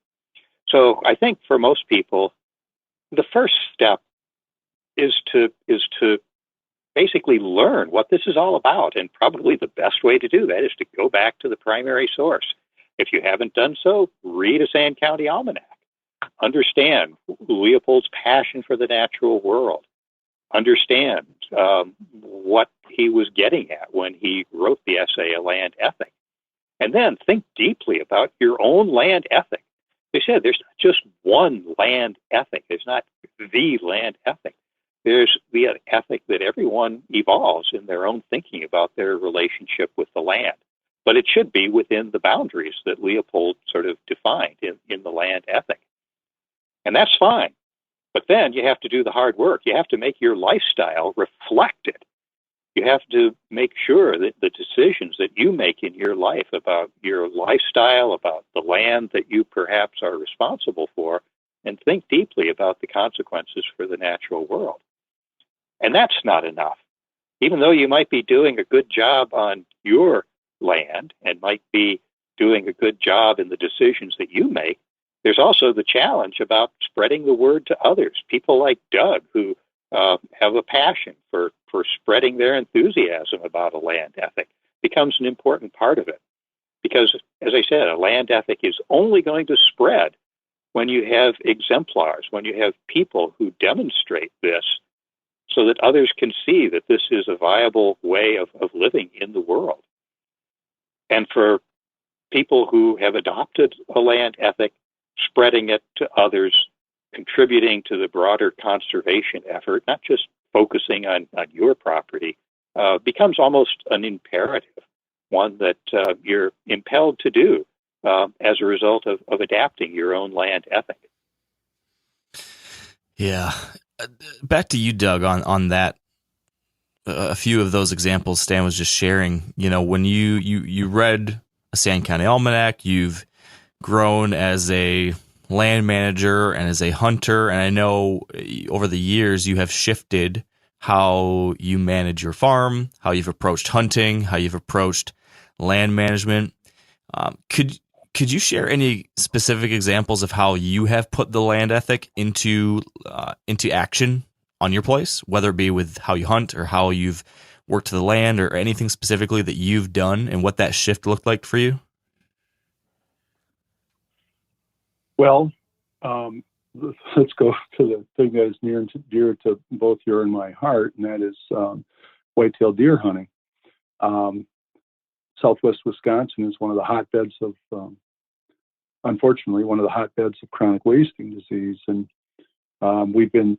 So I think for most people, the first step is to basically learn what this is all about. And probably the best way to do that is to go back to the primary source. If you haven't done so, read a Sand County Almanac. Understand Leopold's passion for the natural world. Understand what he was getting at when he wrote the essay, A Land Ethic. And then think deeply about your own land ethic. They said there's not just one land ethic. There's not the land ethic. There's the ethic that everyone evolves in their own thinking about their relationship with the land. But it should be within the boundaries that Leopold sort of defined in the land ethic. And that's fine. But then you have to do the hard work. You have to make your lifestyle reflect it. You have to make sure that the decisions that you make in your life about your lifestyle, about the land that you perhaps are responsible for, and think deeply about the consequences for the natural world. And that's not enough. Even though you might be doing a good job on your land and might be doing a good job in the decisions that you make, there's also the challenge about spreading the word to others. People like Doug, who have a passion for spreading their enthusiasm about a land ethic, becomes an important part of it. Because, as I said, a land ethic is only going to spread when you have exemplars, when you have people who demonstrate this so that others can see that this is a viable way of living in the world. And for people who have adopted a land ethic, spreading it to others, contributing to the broader conservation effort, not just focusing on your property, becomes almost an imperative, one that you're impelled to do as a result of adapting your own land ethic. Yeah. Back to you, Doug, on that. A few of those examples Stan was just sharing. When you read a Sand County Almanac, you've grown as a land manager and as a hunter, and I know over the years you have shifted how you manage your farm, how you've approached hunting, how you've approached land management. Could you share any specific examples of how you have put the land ethic into action on your place, whether it be with how you hunt or how you've worked the land, or anything specifically that you've done and what that shift looked like for you? Well, let's go to the thing that is near and dear to both your and my heart, and that is whitetail deer hunting. Southwest Wisconsin is one of the hotbeds of, unfortunately, one of the hotbeds of chronic wasting disease. And we've been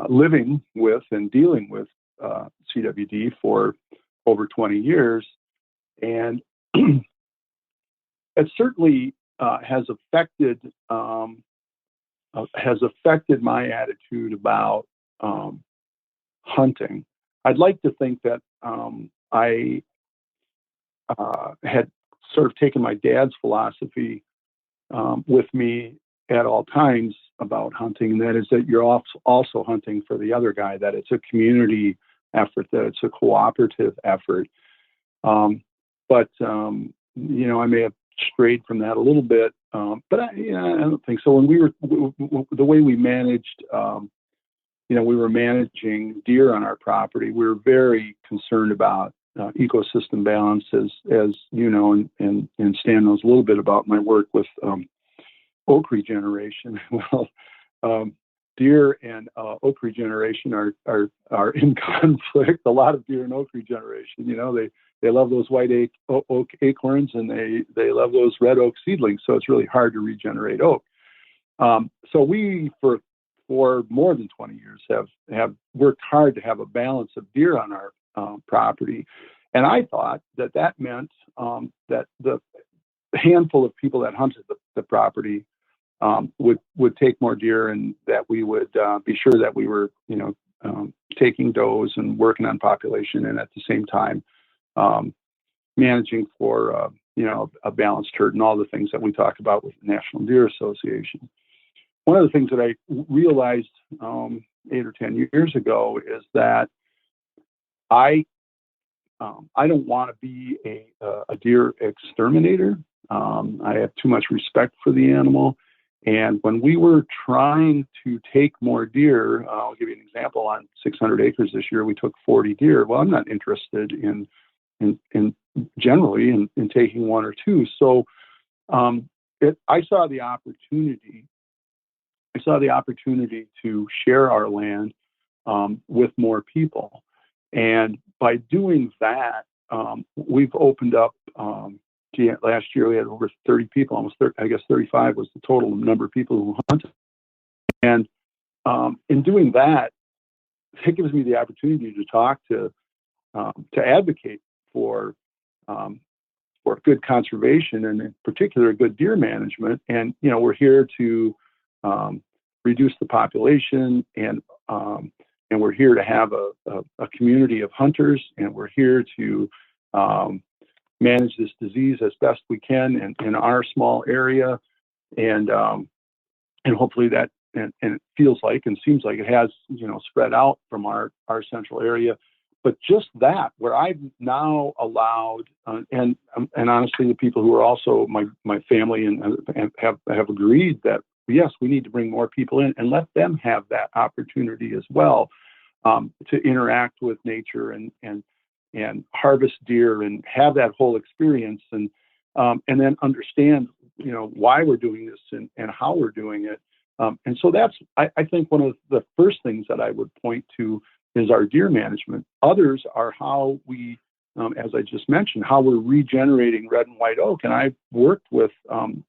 living with and dealing with CWD for over 20 years. And it certainly has affected my attitude about hunting. I'd like to think that I had sort of taken my dad's philosophy with me at all times about hunting, and that is that you're also hunting for the other guy, that it's a community effort, that it's a cooperative effort. But I may have strayed from that a little bit, but I don't think so. When the way we managed, we were managing deer on our property, we were very concerned about ecosystem balance, as you know, and Stan knows a little bit about my work with oak regeneration. Well, deer and oak regeneration are in conflict. A lot of deer and oak regeneration, they love those white oak acorns, and they love those red oak seedlings. So it's really hard to regenerate oak. So we, for more than 20 years, have worked hard to have a balance of deer on our property. And I thought that meant that the handful of people that hunted the property would take more deer, and that we would be sure that we were, taking does and working on population, and at the same time managing for, a balanced herd and all the things that we talk about with the National Deer Association. One of the things that I realized 8 or 10 years ago is that I don't want to be a deer exterminator. I have too much respect for the animal. And when we were trying to take more deer, I'll give you an example. On 600 acres this year, we took 40 deer. Well, I'm not interested in generally in taking one or two. So I saw the opportunity. I saw the opportunity to share our land with more people. And by doing that, we've opened up, last year we had over 30 people, almost 30, I guess 35 was the total number of people who hunted. And in doing that, it gives me the opportunity to talk to advocate for good conservation, and in particular good deer management. And we're here to reduce the population, and we're here to have a community of hunters, and we're here to manage this disease as best we can in our small area, and hopefully that and it feels like and seems like it has spread out from our central area. But just that, where I've now allowed, and honestly, the people who are also my family and have agreed that yes, we need to bring more people in and let them have that opportunity as well, to interact with nature and harvest deer and have that whole experience, and then understand why we're doing this and how we're doing it. And so that's I think one of the first things that I would point to is our deer management. Others are how we, as I just mentioned, how we're regenerating red and white oak. And I've worked with the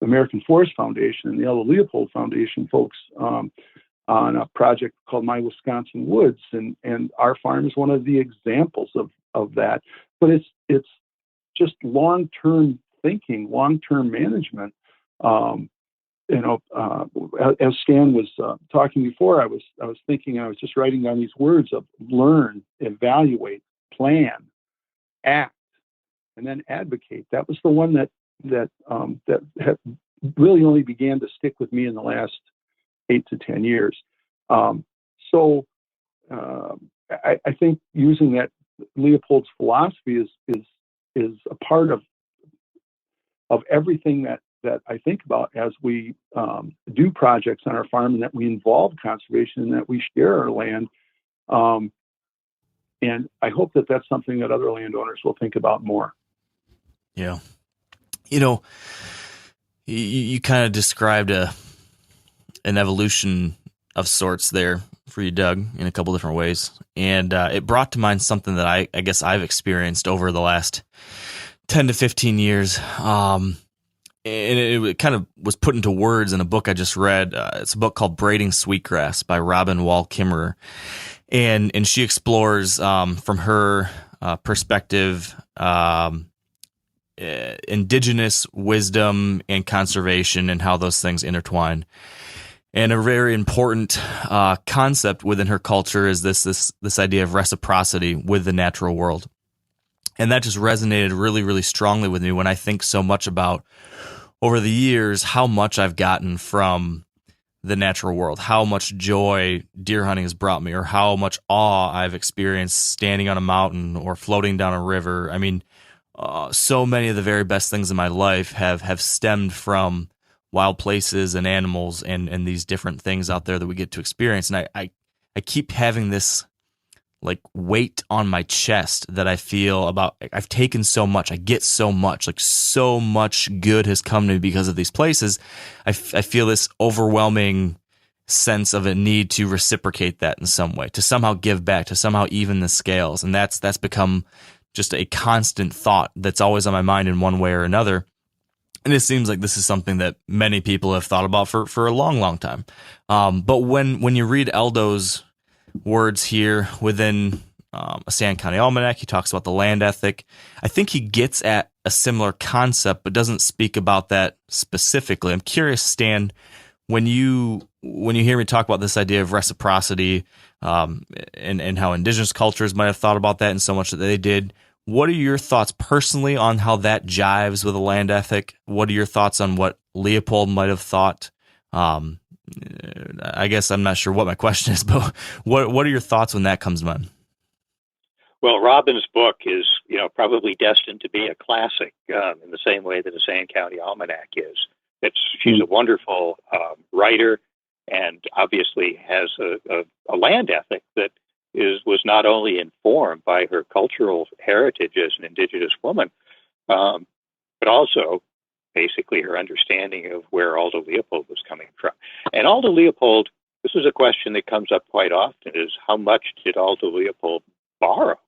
American Forest Foundation and the Aldo Leopold Foundation folks on a project called My Wisconsin Woods, and our farm is one of the examples of that. But it's just long-term thinking, long-term management. As Stan was talking before, I was thinking, I was just writing down these words of learn, evaluate, plan, act, and then advocate. That was the one that really only began to stick with me in the last 8 to 10 years. So I think using that Leopold's philosophy is a part of everything that I think about as we do projects on our farm, and that we involve conservation, and that we share our land. And I hope that that's something that other landowners will think about more. Yeah. You kind of described an evolution of sorts there for you, Doug, in a couple different ways. And it brought to mind something that I guess I've experienced over the last 10 to 15 years. And it kind of was put into words in a book I just read. It's a book called Braiding Sweetgrass by Robin Wall Kimmerer. And she explores from her perspective indigenous wisdom and conservation and how those things intertwine. And a very important concept within her culture is this idea of reciprocity with the natural world. And that just resonated really, really strongly with me when I think so much about, over the years, how much I've gotten from the natural world, how much joy deer hunting has brought me, or how much awe I've experienced standing on a mountain or floating down a river. I mean, so many of the very best things in my life have stemmed from wild places and animals and these different things out there that we get to experience. And I keep having this like weight on my chest that I feel about, I've taken so much, I get so much, like so much good has come to me because of these places. I feel this overwhelming sense of a need to reciprocate that in some way, to somehow give back, to somehow even the scales. And that's become just a constant thought that's always on my mind in one way or another. And it seems like this is something that many people have thought about for a long, long time. But when you read Aldo's words here within a Sand County Almanac, he talks about the land ethic. I think he gets at a similar concept, but doesn't speak about that specifically. I'm curious, Stan, when you hear me talk about this idea of reciprocity, and how indigenous cultures might have thought about that and so much that they did, what are your thoughts personally on how that jives with a land ethic? What are your thoughts on what Leopold might have thought? I guess I'm not sure what my question is, but what are your thoughts when that comes to mind? Well, Robin's book is, probably destined to be a classic in the same way that a Sand County Almanac is. She's a wonderful writer, and obviously has a land ethic that was not only informed by her cultural heritage as an indigenous woman, but also basically her understanding of where Aldo Leopold was coming from. And Aldo Leopold, this is a question that comes up quite often, is how much did Aldo Leopold borrow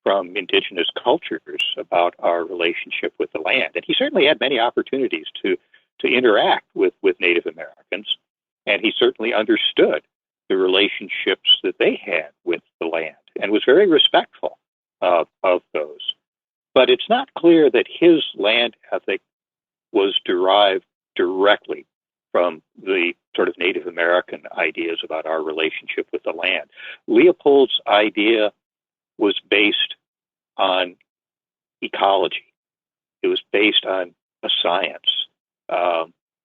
from indigenous cultures about our relationship with the land? And he certainly had many opportunities to interact with Native Americans, and he certainly understood the relationships that they had with the land and was very respectful of those. But it's not clear that his land ethic was derived directly from the sort of Native American ideas about our relationship with the land. Leopold's idea was based on ecology. It was based on a science,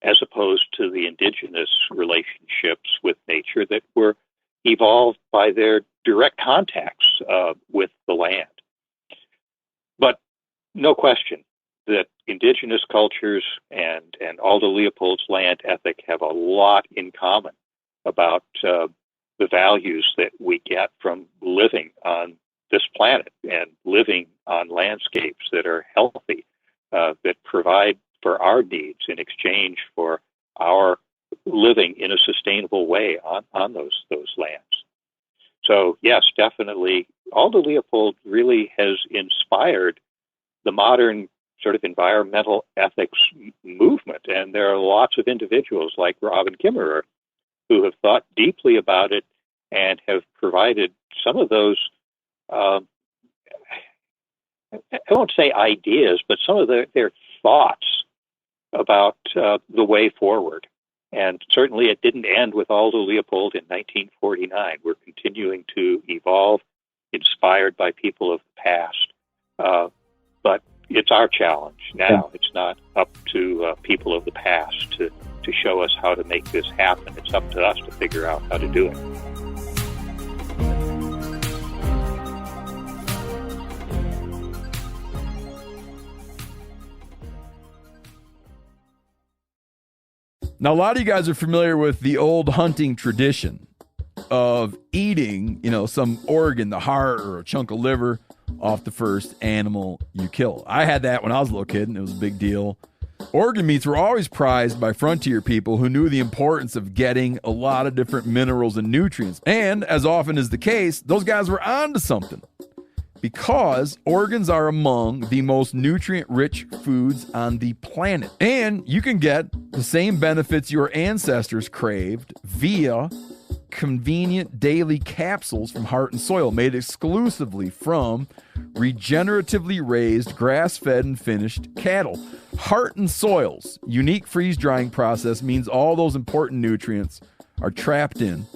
as opposed to the indigenous relationships with nature that were evolved by their direct contacts with the land. But no question that indigenous cultures and Aldo Leopold's land ethic have a lot in common about the values that we get from living on this planet and living on landscapes that are healthy, that provide for our needs in exchange for our living in a sustainable way on those lands. So yes, definitely, Aldo Leopold really has inspired the modern sort of environmental ethics movement. And there are lots of individuals like Robin Kimmerer who have thought deeply about it and have provided some of those, I won't say ideas, but some of their thoughts about the way forward. And certainly it didn't end with Aldo Leopold in 1949. We're continuing to evolve, inspired by people of the past. But it's our challenge now. It's not up to people of the past to show us how to make this happen. It's up to us to figure out how to do it. Now, a lot of you guys are familiar with the old hunting tradition of eating, some organ, the heart or a chunk of liver off the first animal you kill. I had that when I was a little kid, and it was a big deal. Organ meats were always prized by frontier people who knew the importance of getting a lot of different minerals and nutrients. And as often is the case, those guys were onto something, because organs are among the most nutrient-rich foods on the planet. And you can get the same benefits your ancestors craved via convenient daily capsules from Heart and Soil, made exclusively from regeneratively raised, grass-fed, and finished cattle. Heart and Soil's unique freeze-drying process means all those important nutrients are trapped in,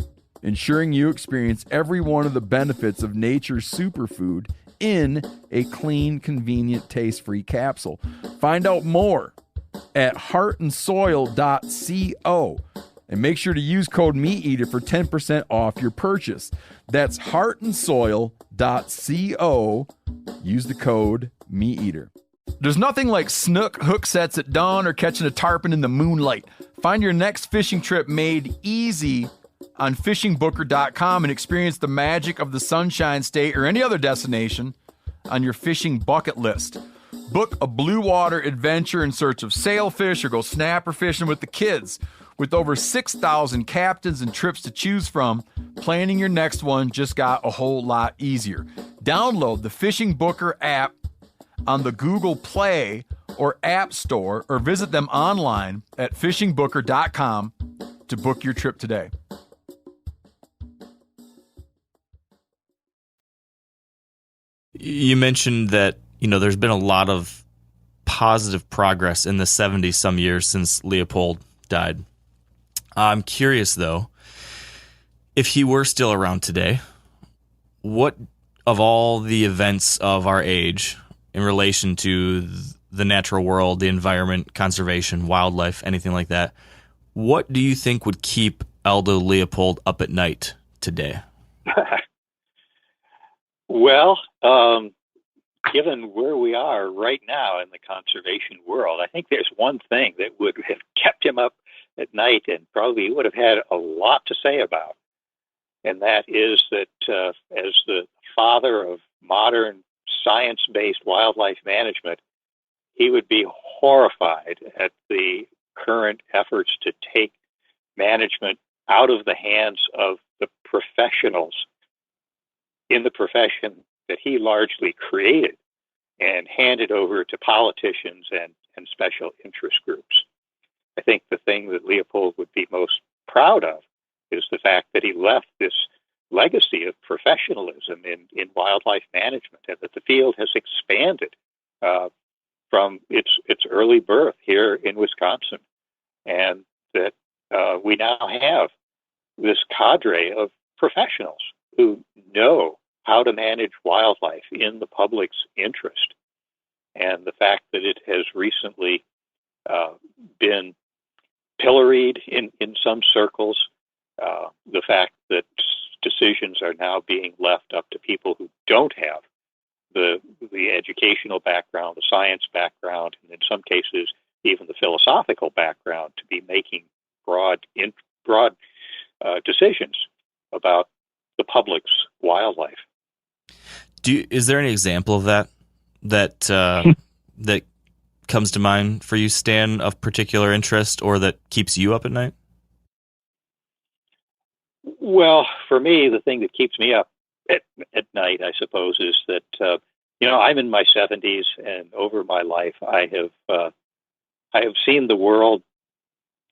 ensuring you experience every one of the benefits of nature's superfood in a clean, convenient, taste-free capsule. Find out more at heartandsoil.co, and make sure to use code MeatEater for 10% off your purchase. That's heartandsoil.co. Use the code meat eater. There's nothing like snook hook sets at dawn or catching a tarpon in the moonlight. Find your next fishing trip made easy on fishingbooker.com and experience the magic of the Sunshine State or any other destination on your fishing bucket list. Book a blue water adventure in search of sailfish or go snapper fishing with the kids. With over 6,000 captains and trips to choose from, planning your next one just got a whole lot easier. Download the Fishing Booker app on the Google Play or App Store or visit them online at fishingbooker.com to book your trip today. You mentioned that, there's been a lot of positive progress in the 70 some years since Leopold died. I'm curious, though, if he were still around today, what of all the events of our age in relation to the natural world, the environment, conservation, wildlife, anything like that, what do you think would keep Aldo Leopold up at night today? Well, given where we are right now in the conservation world, I think there's one thing that would have kept him up at night and probably would have had a lot to say about. And that is that as the father of modern science-based wildlife management, he would be horrified at the current efforts to take management out of the hands of the professionals in the profession that he largely created and handed over to politicians and special interest groups. I think the thing that Leopold would be most proud of is the fact that he left this legacy of professionalism in wildlife management, and that the field has expanded from its early birth here in Wisconsin, and that we now have this cadre of professionals who know how to manage wildlife in the public's interest. And the fact that it has recently been pilloried in some circles, the fact that decisions are now being left up to people who don't have the educational background, the science background, and in some cases even the philosophical background to be making broad decisions about the public's wildlife. Is there any example of that that comes to mind for you, Stan, of particular interest or that keeps you up at night? Well, for me, the thing that keeps me up at night, I suppose, is that I'm in my 70s, and over my life, I have seen the world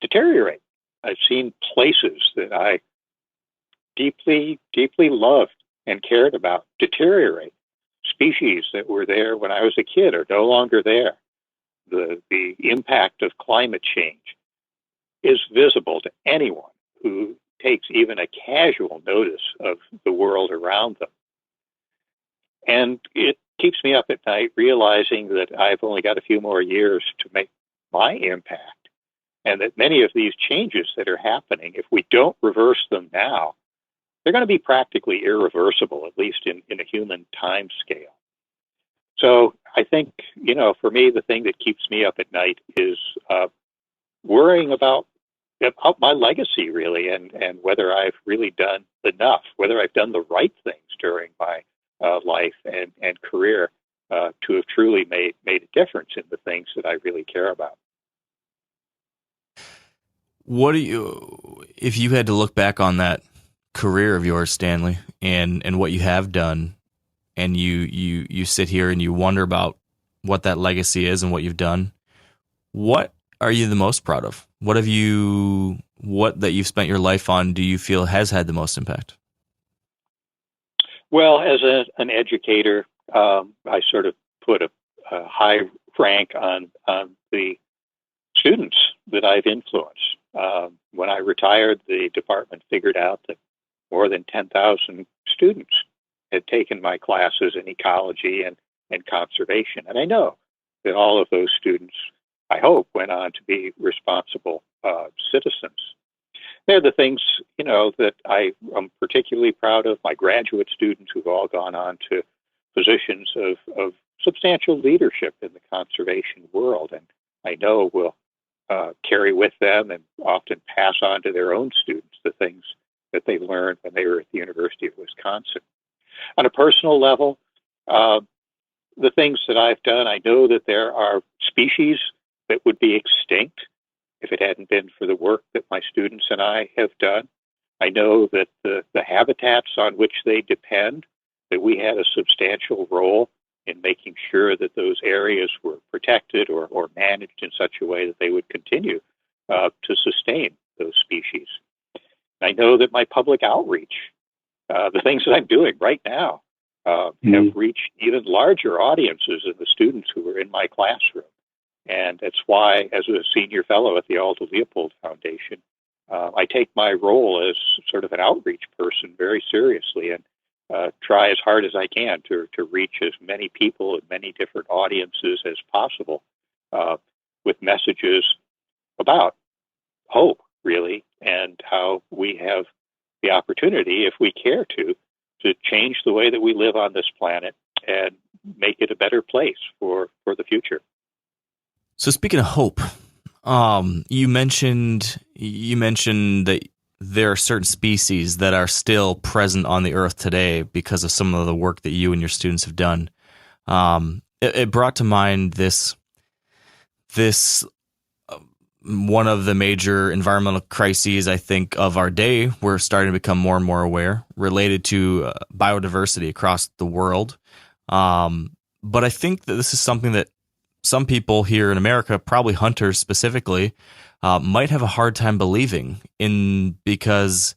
deteriorate. I've seen places that I deeply, deeply loved and cared about deteriorate. Species that were there when I was a kid are no longer there. The impact of climate change is visible to anyone who takes even a casual notice of the world around them. And it keeps me up at night realizing that I've only got a few more years to make my impact, and that many of these changes that are happening, if we don't reverse them now, they're going to be practically irreversible, at least in a human time scale. So I think, for me, the thing that keeps me up at night is worrying about my legacy, really, and whether I've really done enough, whether I've done the right things during my life and career to have truly made a difference in the things that I really care about. If you had to look back on that career of yours, Stanley, and what you have done, and you sit here and you wonder about what that legacy is and what you've done, what are you the most proud of? What that you've spent your life on do you feel has had the most impact? Well, as an educator, I sort of put a high rank on the students that I've influenced. When I retired, the department figured out that more than 10,000 students had taken my classes in ecology and conservation. And I know that all of those students, I hope, went on to be responsible citizens. They're the things, that I am particularly proud of. My graduate students who've all gone on to positions of substantial leadership in the conservation world, and I know will carry with them and often pass on to their own students the things that they learned when they were at the University of Wisconsin. On a personal level, the things that I've done, I know that there are species that would be extinct if it hadn't been for the work that my students and I have done. I know that the habitats on which they depend, that we had a substantial role in making sure that those areas were protected or managed in such a way that they would continue to sustain those species. I know that my public outreach, the things that I'm doing right now, have reached even larger audiences than the students who were in my classroom. And that's why, as a senior fellow at the Aldo Leopold Foundation, I take my role as sort of an outreach person very seriously and try as hard as I can to reach as many people and many different audiences as possible with messages about hope, really, and how we have the opportunity, if we care to change the way that we live on this planet and make it a better place for the future. So speaking of hope, you mentioned that there are certain species that are still present on the earth today because of some of the work that you and your students have done. It brought to mind this one of the major environmental crises, I think, of our day. We're starting to become more and more aware related to biodiversity across the world. But I think that this is something that some people here in America, probably hunters specifically, might have a hard time believing in, because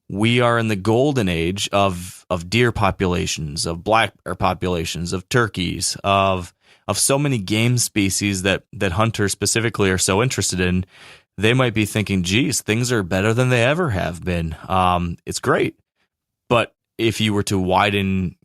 we are in the golden age of deer populations, of black bear populations, of turkeys, of so many game species that hunters specifically are so interested in. They might be thinking, geez, things are better than they ever have been. It's great. But if you were to widen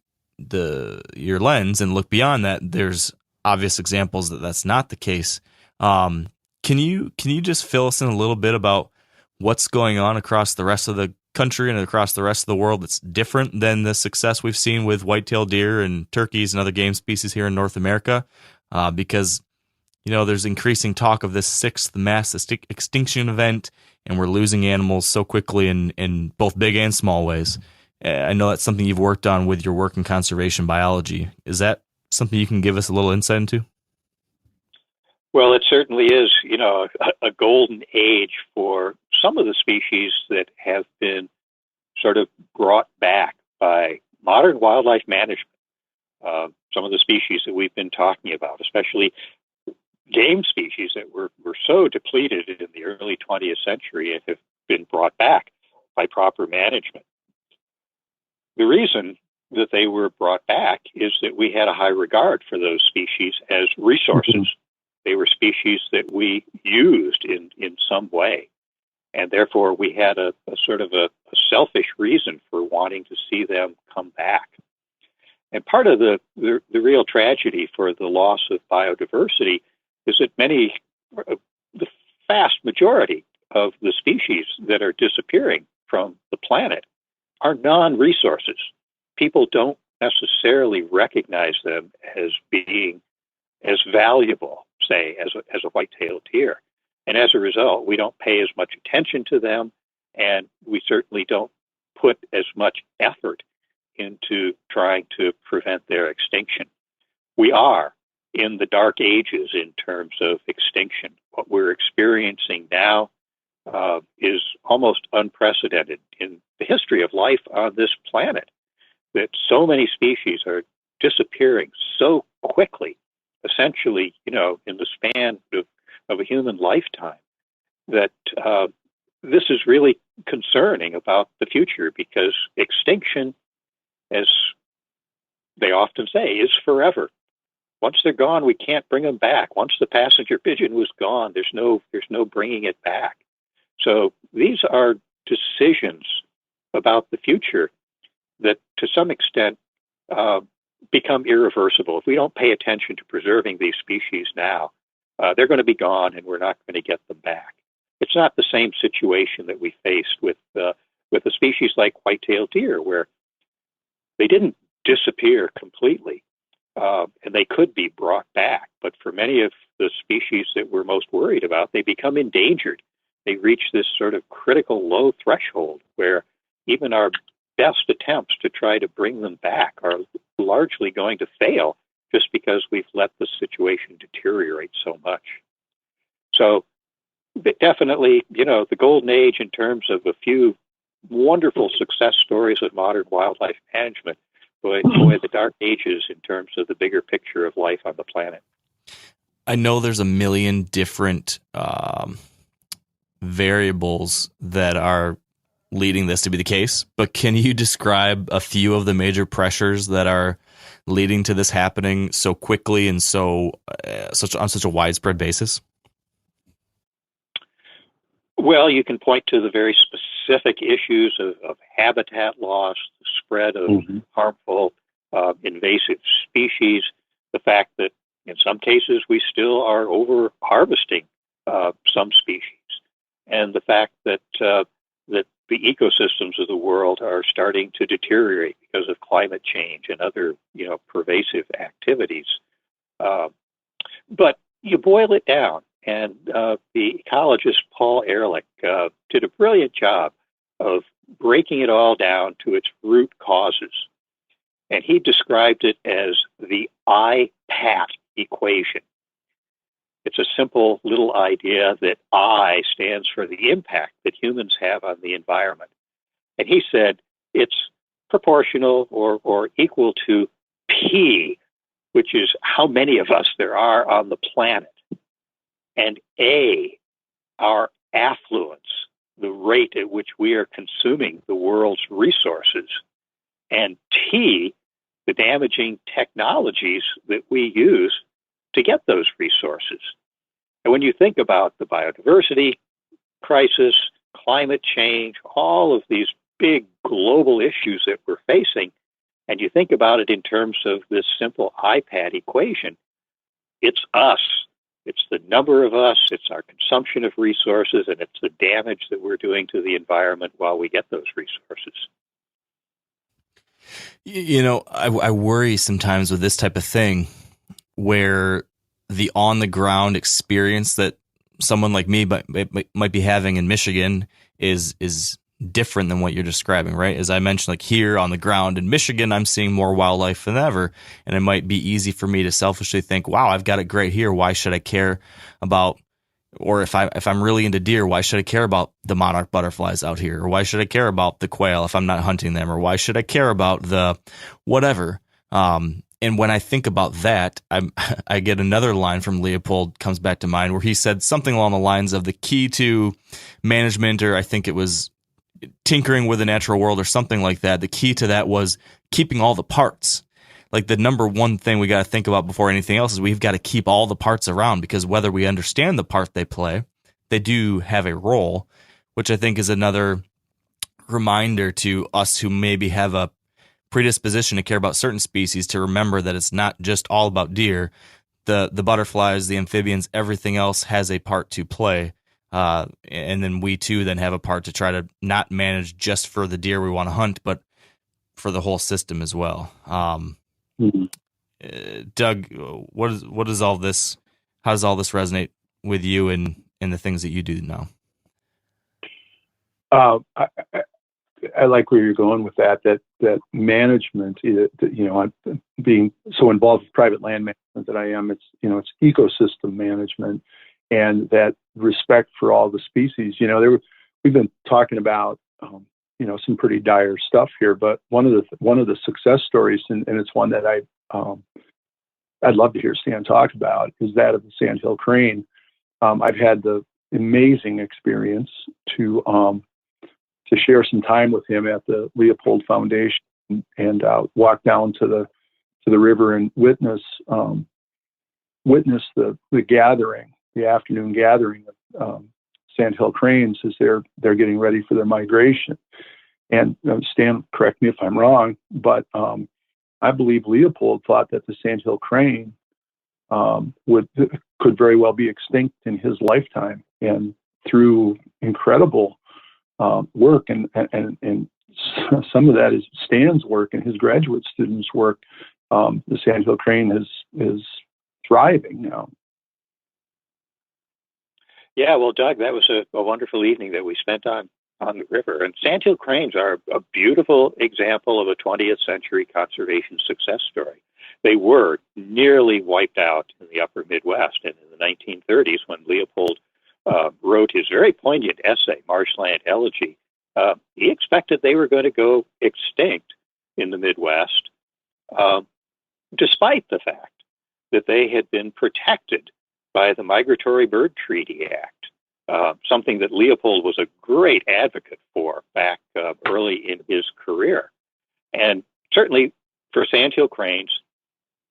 your lens and look beyond that, there's obvious examples that that's not the case. Can you just fill us in a little bit about what's going on across the rest of the country and across the rest of the world that's different than the success we've seen with white-tailed deer and turkeys and other game species here in North America? Because, there's increasing talk of this sixth mass extinction event, and we're losing animals so quickly in both big and small ways. I know that's something you've worked on with your work in conservation biology. Is that something you can give us a little insight into? Well, it certainly is, a golden age for some of the species that have been sort of brought back by modern wildlife management. Some of the species that we've been talking about, especially game species that were so depleted in the early 20th century, have been brought back by proper management. The reason that they were brought back is that we had a high regard for those species as resources. Mm-hmm. They were species that we used in some way. And therefore, we had a sort of a selfish reason for wanting to see them come back. And part of the real tragedy for the loss of biodiversity is that the vast majority of the species that are disappearing from the planet are non-resources. People don't necessarily recognize them as being as valuable, say, as a white-tailed deer. And as a result, we don't pay as much attention to them, and we certainly don't put as much effort into trying to prevent their extinction. We are in the dark ages in terms of extinction. What we're experiencing now is almost unprecedented in the history of life on this planet, that so many species are disappearing so quickly, essentially, in the span of a human lifetime, that this is really concerning about the future, because extinction, as they often say, is forever. Once they're gone, we can't bring them back. Once the passenger pigeon was gone, there's no bringing it back. So these are decisions about the future that, to some extent, become irreversible. If we don't pay attention to preserving these species now, they're going to be gone, and we're not going to get them back. It's not the same situation that we faced with a species like white-tailed deer, where they didn't disappear completely. and they could be brought back. But for many of the species that we're most worried about, they become endangered. They reach this sort of critical low threshold where even our best attempts to try to bring them back are largely going to fail just because we've let the situation deteriorate so much. So definitely, the golden age in terms of a few wonderful success stories of modern wildlife management. Boy, the dark ages in terms of the bigger picture of life on the planet. I know there's a million different variables that are leading this to be the case, but can you describe a few of the major pressures that are leading to this happening so quickly and on such a widespread basis? Well, you can point to the very specific issues of habitat loss, the spread of harmful invasive species, the fact that in some cases we still are over harvesting some species, and the fact that that the ecosystems of the world are starting to deteriorate because of climate change and other pervasive activities. But you boil it down. And the ecologist Paul Ehrlich did a brilliant job of breaking it all down to its root causes. And he described it as the I-PAT equation. It's a simple little idea that I stands for the impact that humans have on the environment. And he said it's proportional or equal to P, which is how many of us there are on the planet. And A, our affluence, the rate at which we are consuming the world's resources. And T, the damaging technologies that we use to get those resources. And when you think about the biodiversity crisis, climate change, all of these big global issues that we're facing, and you think about it in terms of this simple I-PAT equation, it's us. It's the number of us, it's our consumption of resources, and it's the damage that we're doing to the environment while we get those resources. I worry sometimes with this type of thing where the on-the-ground experience that someone like me might be having in Michigan is different than what you're describing, right? As I mentioned, like here on the ground in Michigan, I'm seeing more wildlife than ever. And it might be easy for me to selfishly think, wow, I've got it great here. Why should I care about, or if I'm really into deer, why should I care about the monarch butterflies out here? Or why should I care about the quail if I'm not hunting them? Or why should I care about the whatever? And when I think about that, I get another line from Leopold comes back to mind where he said something along the lines of the key to management, or I think it was tinkering with the natural world or something like that. The key to that was keeping all the parts. Like the number one thing we got to think about before anything else is we've got to keep all the parts around, because whether we understand the part they play, they do have a role, which I think is another reminder to us who maybe have a predisposition to care about certain species to remember that it's not just all about deer. The butterflies, the amphibians, everything else has a part to play. And then we too then have a part to try to not manage just for the deer we want to hunt, but for the whole system as well. Doug, what is all this? How does all this resonate with you and the things that you do now? I like where you're going with that management, I'm being so involved with private land management that I am, it's ecosystem management. And that respect for all the species. We've been talking about, some pretty dire stuff here. But one of the success stories, and it's one that I'd love to hear Stan talk about, is that of the sandhill crane. I've had the amazing experience to share some time with him at the Leopold Foundation and walk down to the river and witness the gathering. The afternoon gathering of sandhill cranes as they're getting ready for their migration. And Stan, correct me if I'm wrong, but I believe Leopold thought that the sandhill crane could very well be extinct in his lifetime. And through incredible work, and some of that is Stan's work and his graduate students' work, the sandhill crane is thriving now. Yeah, well, Doug, that was a wonderful evening that we spent on the river. And sandhill cranes are a beautiful example of a 20th century conservation success story. They were nearly wiped out in the upper Midwest. And in the 1930s, when Leopold wrote his very poignant essay, Marshland Elegy, he expected they were going to go extinct in the Midwest, despite the fact that they had been protected by the Migratory Bird Treaty Act, something that Leopold was a great advocate for back early in his career. And certainly for sandhill cranes,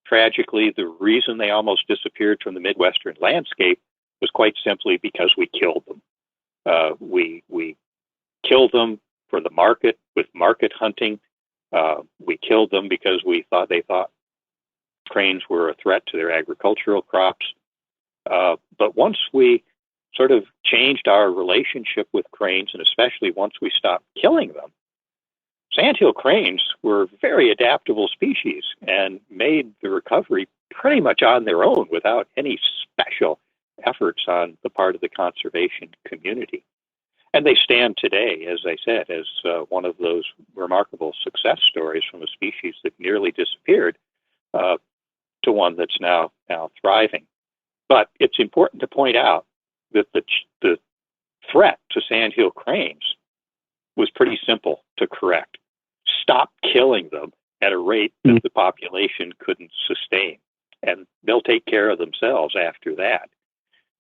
tragically, the reason they almost disappeared from the Midwestern landscape was quite simply because we killed them. We killed them for the market with market hunting. We killed them because they thought cranes were a threat to their agricultural crops. But once we sort of changed our relationship with cranes, and especially once we stopped killing them, sandhill cranes were very adaptable species and made the recovery pretty much on their own without any special efforts on the part of the conservation community. And they stand today, as I said, as one of those remarkable success stories from a species that nearly disappeared to one that's now thriving. But it's important to point out that the threat to sandhill cranes was pretty simple to correct. Stop killing them at a rate that the population couldn't sustain, and they'll take care of themselves after that.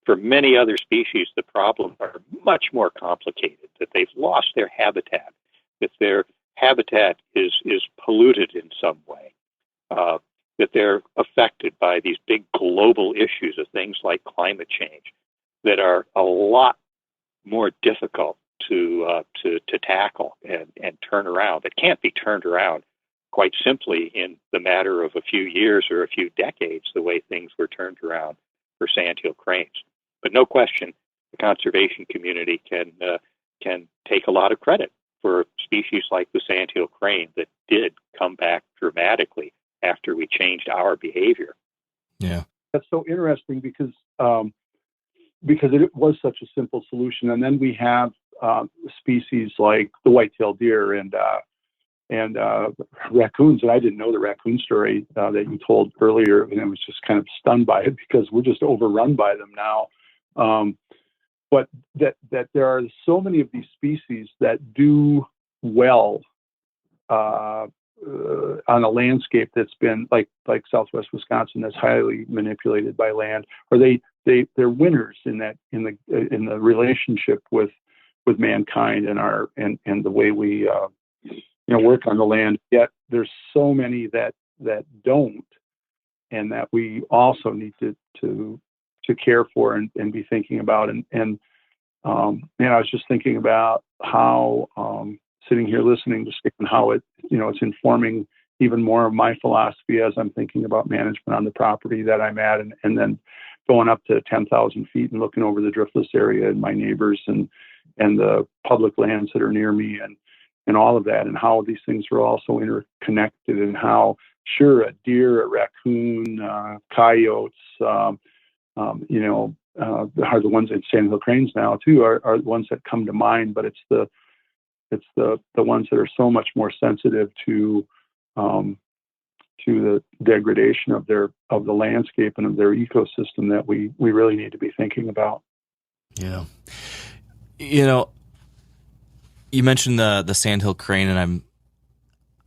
For many other species, the problems are much more complicated, that they've lost their habitat, that their habitat is polluted in some way, that they're affected by these big global issues of things like climate change that are a lot more difficult to tackle and turn around. It can't be turned around quite simply in the matter of a few years or a few decades, the way things were turned around for sandhill cranes. But no question, the conservation community can take a lot of credit for species like the sandhill crane that did come back dramatically after we changed our behavior. Yeah, that's so interesting because it was such a simple solution, and then we have species like the white-tailed deer and raccoons. And I didn't know the raccoon story that you told earlier, and I was just kind of stunned by it because we're just overrun by them now. But that there are so many of these species that do well on a landscape that's been like Southwest Wisconsin, that's highly manipulated by land, or they're winners in the relationship with mankind and the way we work on the land. Yet there's so many that don't, and that we also need to care for and be thinking about. And I was just thinking about how sitting here listening to Steve and how it's informing even more of my philosophy as I'm thinking about management on the property that I'm at, and then going up to 10,000 feet and looking over the driftless area and my neighbors and the public lands that are near me and all of that, and how these things are also interconnected, and how, sure, a deer, a raccoon, coyotes, are the ones in sandhill cranes now too, are the ones that come to mind, but it's the ones that are so much more sensitive to the degradation of the landscape and of their ecosystem that we really need to be thinking about. Yeah. You mentioned the sandhill crane, and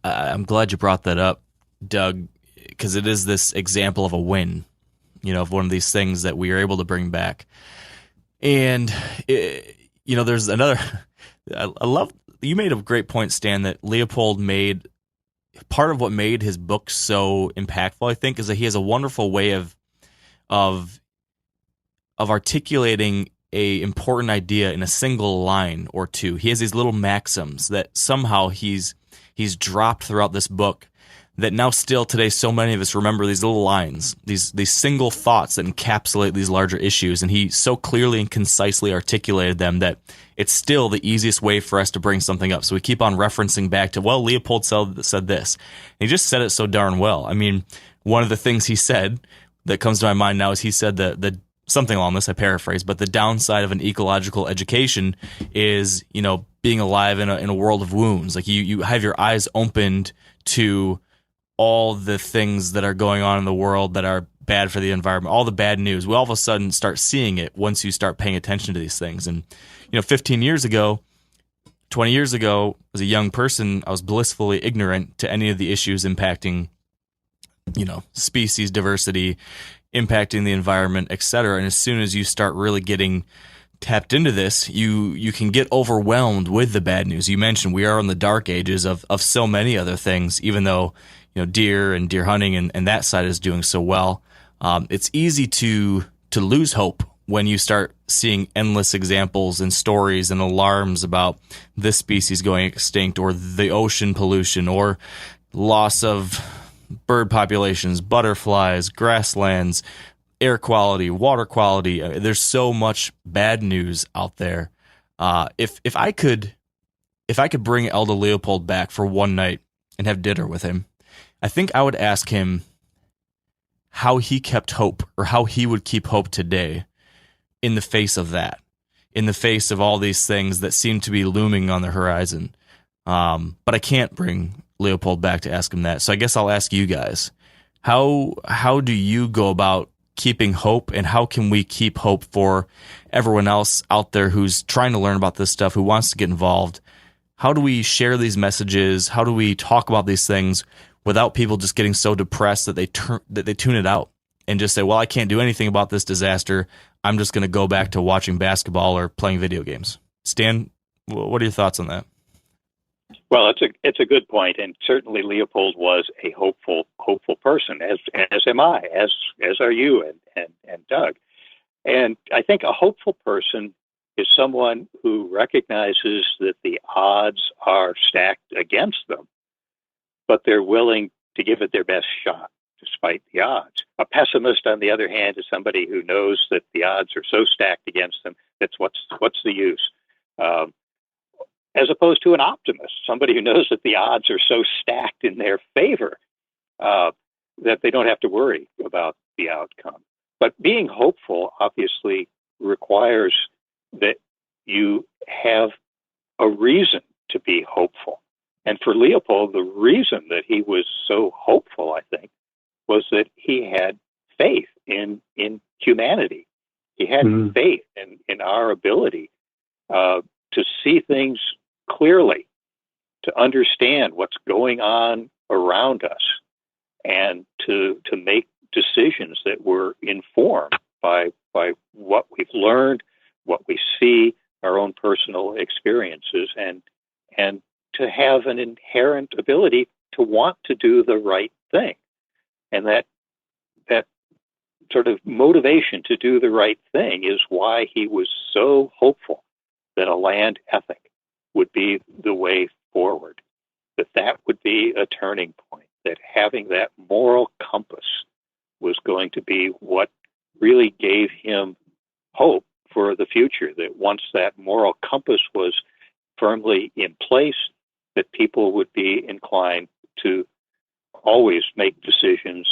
I'm glad you brought that up, Doug, because it is this example of a win, of one of these things that we are able to bring back. And there's another. I love, you made a great point, Stan, that Leopold made. Part of what made his book so impactful, I think, is that he has a wonderful way of articulating a important idea in a single line or two. He has these little maxims that somehow he's dropped throughout this book that now still today, so many of us remember these little lines, these single thoughts that encapsulate these larger issues. And he so clearly and concisely articulated them that it's still the easiest way for us to bring something up. So we keep on referencing back to, well, Leopold said this. And he just said it so darn well. I mean, one of the things he said that comes to my mind now is he said that something along this, I paraphrase, but the downside of an ecological education is, being alive in a world of wounds. Like you have your eyes opened to all the things that are going on in the world that are bad for the environment, all the bad news. We all of a sudden start seeing it once you start paying attention to these things. And, 15 years ago, 20 years ago, as a young person, I was blissfully ignorant to any of the issues impacting, species diversity, impacting the environment, et cetera. And as soon as you start really getting tapped into this, you can get overwhelmed with the bad news. You mentioned we are in the dark ages of so many other things, even though deer and deer hunting and that side is doing so well. It's easy to lose hope when you start seeing endless examples and stories and alarms about this species going extinct, or the ocean pollution, or loss of bird populations, butterflies, grasslands, air quality, water quality. There's so much bad news out there. If I could bring Aldo Leopold back for one night and have dinner with him, I think I would ask him how he kept hope, or how he would keep hope today in the face of that, in the face of all these things that seem to be looming on the horizon. But I can't bring Leopold back to ask him that. So I guess I'll ask you guys, how do you go about keeping hope, and how can we keep hope for everyone else out there who's trying to learn about this stuff, who wants to get involved? How do we share these messages? How do we talk about these things without people just getting so depressed that they tune it out and just say, well, I can't do anything about this disaster. I'm just going to go back to watching basketball or playing video games. Stan, what are your thoughts on that? Well, it's a good point, and certainly Leopold was a hopeful person, as am I, as are you and Doug. And I think a hopeful person is someone who recognizes that the odds are stacked against them, but they're willing to give it their best shot despite the odds. A pessimist, on the other hand, is somebody who knows that the odds are so stacked against them that's what's the use. As opposed to an optimist, somebody who knows that the odds are so stacked in their favor that they don't have to worry about the outcome. But being hopeful obviously requires that you have a reason to be hopeful. And for Leopold, the reason that he was so hopeful, I think, was that he had faith in humanity. He had faith in our ability to see things clearly, to understand what's going on around us, and to make decisions that were informed by what we've learned, what we see, our own personal experiences, and to have an inherent ability to want to do the right thing. And that sort of motivation to do the right thing is why he was so hopeful that a land ethic would be the way forward, that would be a turning point, that having that moral compass was going to be what really gave him hope for the future, that once that moral compass was firmly in place, that people would be inclined to always make decisions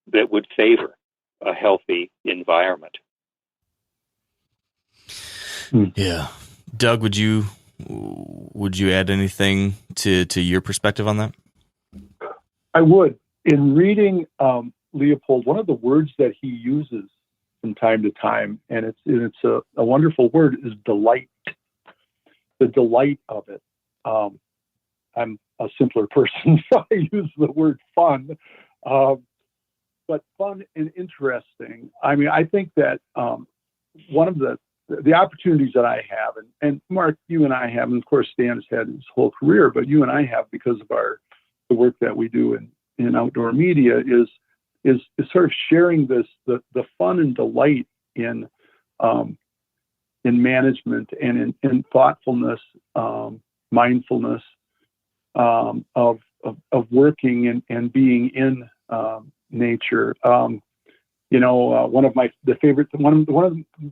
that would favor a healthy environment. Yeah. Doug, would you add anything to your perspective on that? I would. In reading Leopold, one of the words that he uses from time to time, and it's a wonderful word, is delight. The delight of it. I'm a simpler person, so I use the word fun. But fun and interesting. I mean, I think that one of the opportunities that I have, and Mark, you and I have, and of course Stan has had his whole career, but you and I have, because of the work that we do in outdoor media, is sort of sharing the fun and delight in management and in thoughtfulness, mindfulness of of working and being in nature. One of the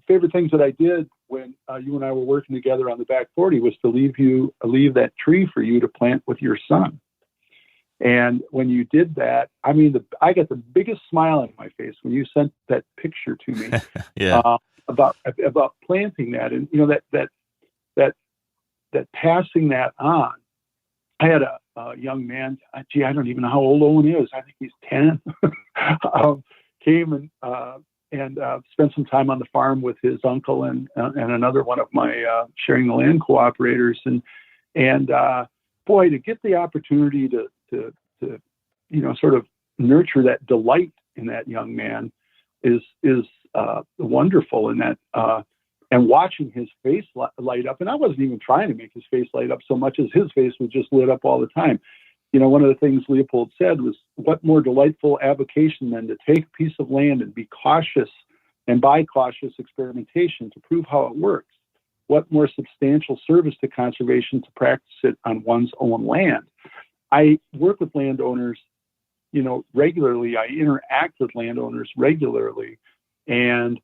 favorite things that I did when you and I were working together on the back 40 was to leave that tree for you to plant with your son. And when you did that, I mean, I got the biggest smile on my face when you sent that picture to me. Yeah. About planting that, and that passing that on. I had a young man. I don't even know how old Owen is. I think he's 10. Came and spent some time on the farm with his uncle and another one of my sharing the land cooperators, and boy, to get the opportunity to sort of nurture that delight in that young man is wonderful. In that and watching his face light up, and I wasn't even trying to make his face light up so much as his face was just lit up all the time. One of the things Leopold said was, what more delightful avocation than to take a piece of land and be cautious, and by cautious experimentation to prove how it works. What more substantial service to conservation to practice it on one's own land? I work with landowners, regularly. I interact with landowners regularly, and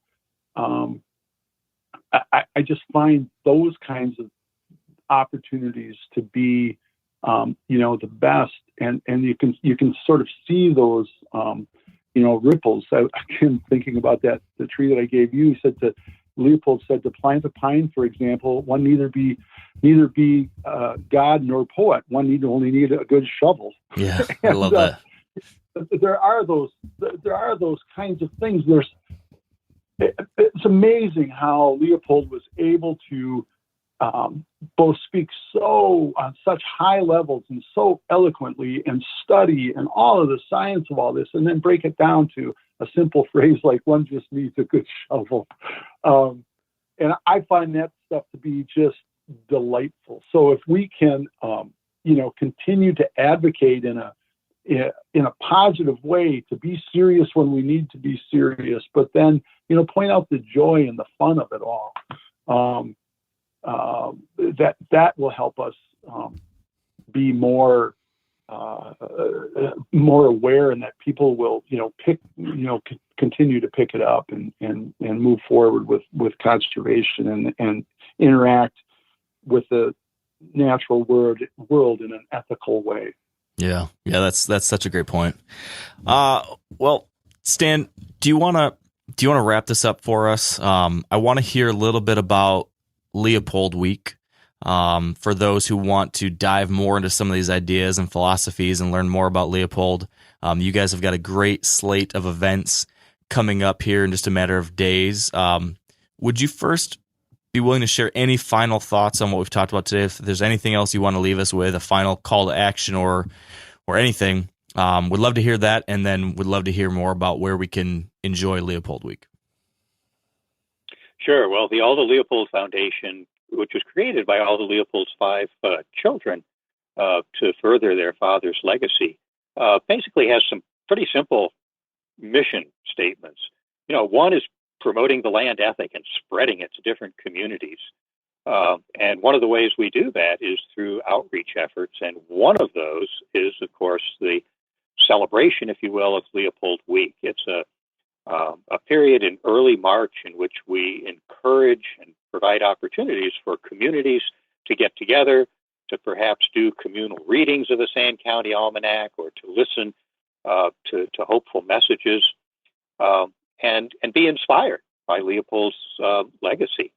I just find those kinds of opportunities to be the best, and you can sort of see those ripples. Again, thinking about the tree that I gave you, Leopold said to plant a pine, for example, one neither be God nor poet. One only need a good shovel. Yeah, I love that. There are those kinds of things. It's amazing how Leopold was able to both speak on such high levels and so eloquently, and study and all of the science of all this, and then break it down to a simple phrase like one just needs a good shovel. And I find that stuff to be just delightful. So if we can, continue to advocate in a positive way, to be serious when we need to be serious, but then, point out the joy and the fun of it all. That will help us be more aware, and that people will continue to pick it up and move forward with conservation and interact with the natural world in an ethical way. Yeah, that's such a great point. Well, Stan, do you want to wrap this up for us? I want to hear a little bit about Leopold Week, for those who want to dive more into some of these ideas and philosophies and learn more about Leopold. You guys have got a great slate of events coming up here in just a matter of days. Would you first be willing to share any final thoughts on what we've talked about today? If there's anything else you want to leave us with, a final call to action or anything, would love to hear that, and then would love to hear more about where we can enjoy Leopold Week. Sure. Well, the Aldo Leopold Foundation, which was created by Aldo Leopold's 5 children to further their father's legacy, basically has some pretty simple mission statements. One is promoting the land ethic and spreading it to different communities. And one of the ways we do that is through outreach efforts. And one of those is, of course, the celebration, if you will, of Leopold Week. It's a period in early March in which we encourage and provide opportunities for communities to get together, to perhaps do communal readings of the Sand County Almanac, or to listen to hopeful messages, and be inspired by Leopold's legacy.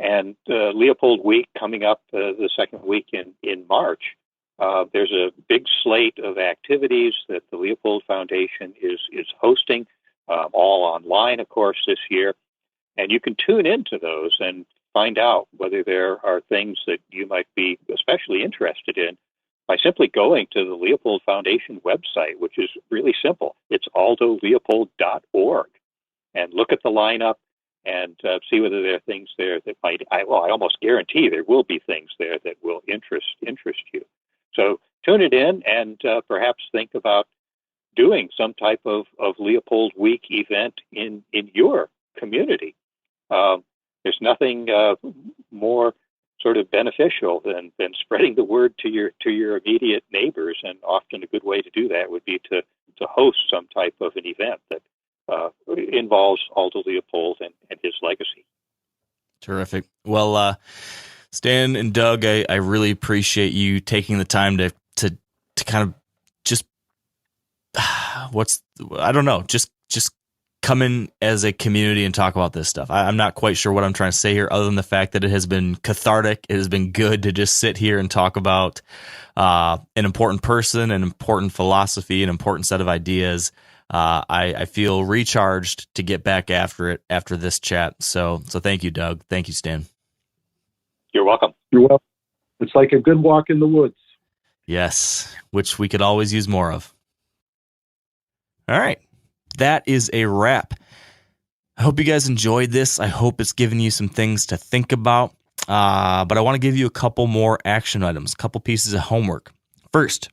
And Leopold Week coming up the second week in March, there's a big slate of activities that the Leopold Foundation is hosting, all online, of course, this year. And you can tune into those and find out whether there are things that you might be especially interested in by simply going to the Leopold Foundation website, which is really simple. It's aldoleopold.org. And look at the lineup and see whether there are things there that might, I almost guarantee there will be things there that will interest you. So tune it in and perhaps think about doing some type of Leopold Week event in your community. There's nothing more sort of beneficial than spreading the word to your immediate neighbors. And often a good way to do that would be to host some type of an event that involves Aldo Leopold and his legacy. Terrific. Well, Stan and Doug, I really appreciate you taking the time to kind of just just come in as a community and talk about this stuff. I'm not quite sure what I'm trying to say here, other than the fact that it has been cathartic. It has been good to just sit here and talk about an important person, an important philosophy, an important set of ideas. I feel recharged to get back after it after this chat. So thank you, Doug. Thank you, Stan. You're welcome. You're welcome. It's like a good walk in the woods. Yes, which we could always use more of. All right. That is a wrap. I hope you guys enjoyed this. I hope it's given you some things to think about. But I want to give you a couple more action items, a couple pieces of homework. First,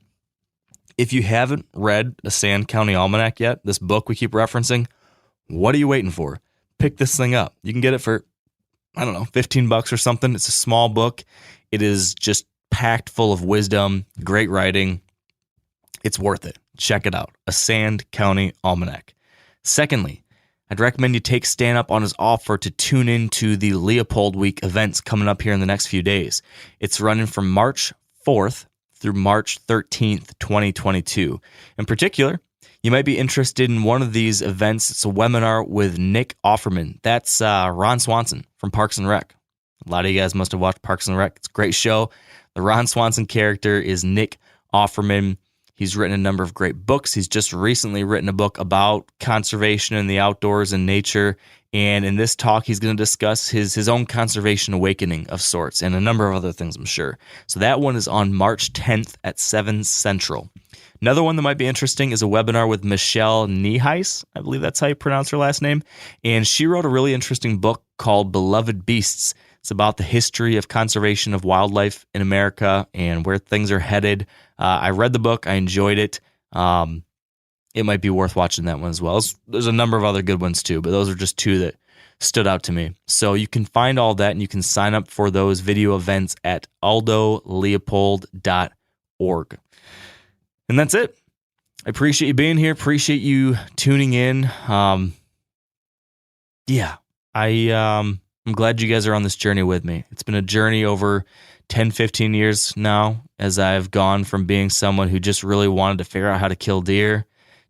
if you haven't read a Sand County Almanac yet, this book we keep referencing, what are you waiting for? Pick this thing up. You can get it for, I don't know, $15 or something. It's a small book. It is just packed full of wisdom, great writing. It's worth it. Check it out. A Sand County Almanac. Secondly, I'd recommend you take Stan up on his offer to tune into the Leopold Week events coming up here in the next few days. It's running from March 4th through March 13th, 2022. In particular, you might be interested in one of these events. It's a webinar with Nick Offerman. That's Ron Swanson from Parks and Rec. A lot of you guys must have watched Parks and Rec. It's a great show. The Ron Swanson character is Nick Offerman. He's written a number of great books. He's just recently written a book about conservation and the outdoors and nature. And in this talk, he's going to discuss his own conservation awakening of sorts and a number of other things, I'm sure. So that one is on March 10th at 7 Central. Another one that might be interesting is a webinar with Michelle Nieheis. I believe that's how you pronounce her last name. And she wrote a really interesting book called Beloved Beasts. It's about the history of conservation of wildlife in America and where things are headed. I read the book. I enjoyed it. It might be worth watching that one as well. There's a number of other good ones too, but those are just two that stood out to me. So you can find all that and you can sign up for those video events at aldoleopold.org. And that's it. I appreciate you being here. Appreciate you tuning in. I'm glad you guys are on this journey with me. It's been a journey over 10, 15 years now as I've gone from being someone who just really wanted to figure out how to kill deer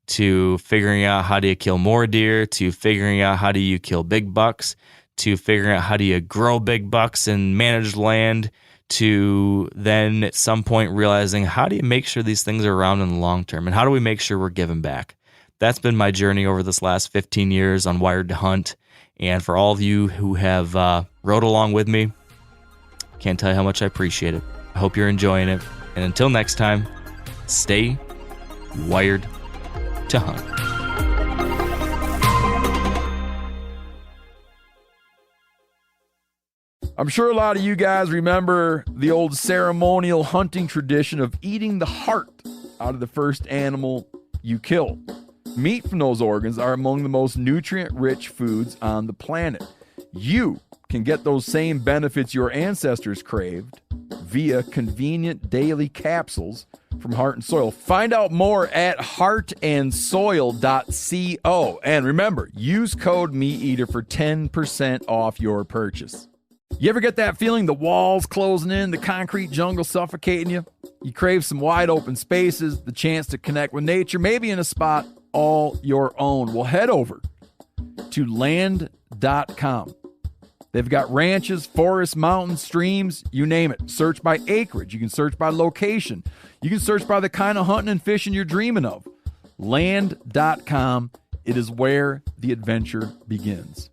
to figuring out how do you kill more deer to figuring out how do you kill big bucks to figuring out how do you grow big bucks and manage land to then at some point realizing how do you make sure these things are around in the long term and how do we make sure we're giving back. That's been my journey over this last 15 years on Wired to Hunt. And for all of you who have rode along with me, can't tell you how much I appreciate it. I hope you're enjoying it. And until next time, stay wired to hunt. I'm sure a lot of you guys remember the old ceremonial hunting tradition of eating the heart out of the first animal you kill. Meat from those organs are among the most nutrient-rich foods on the planet. You can get those same benefits your ancestors craved via convenient daily capsules from Heart and Soil. Find out more at heartandsoil.co. And remember, use code MeatEater for 10% off your purchase. You ever get that feeling the walls closing in, the concrete jungle suffocating you? You crave some wide open spaces, the chance to connect with nature, maybe in a spot all your own. Well, head over to land.com. They've got ranches, forests, mountains, streams, you name it. Search by acreage. You can search by location. You can search by the kind of hunting and fishing you're dreaming of. Land.com. It is where the adventure begins.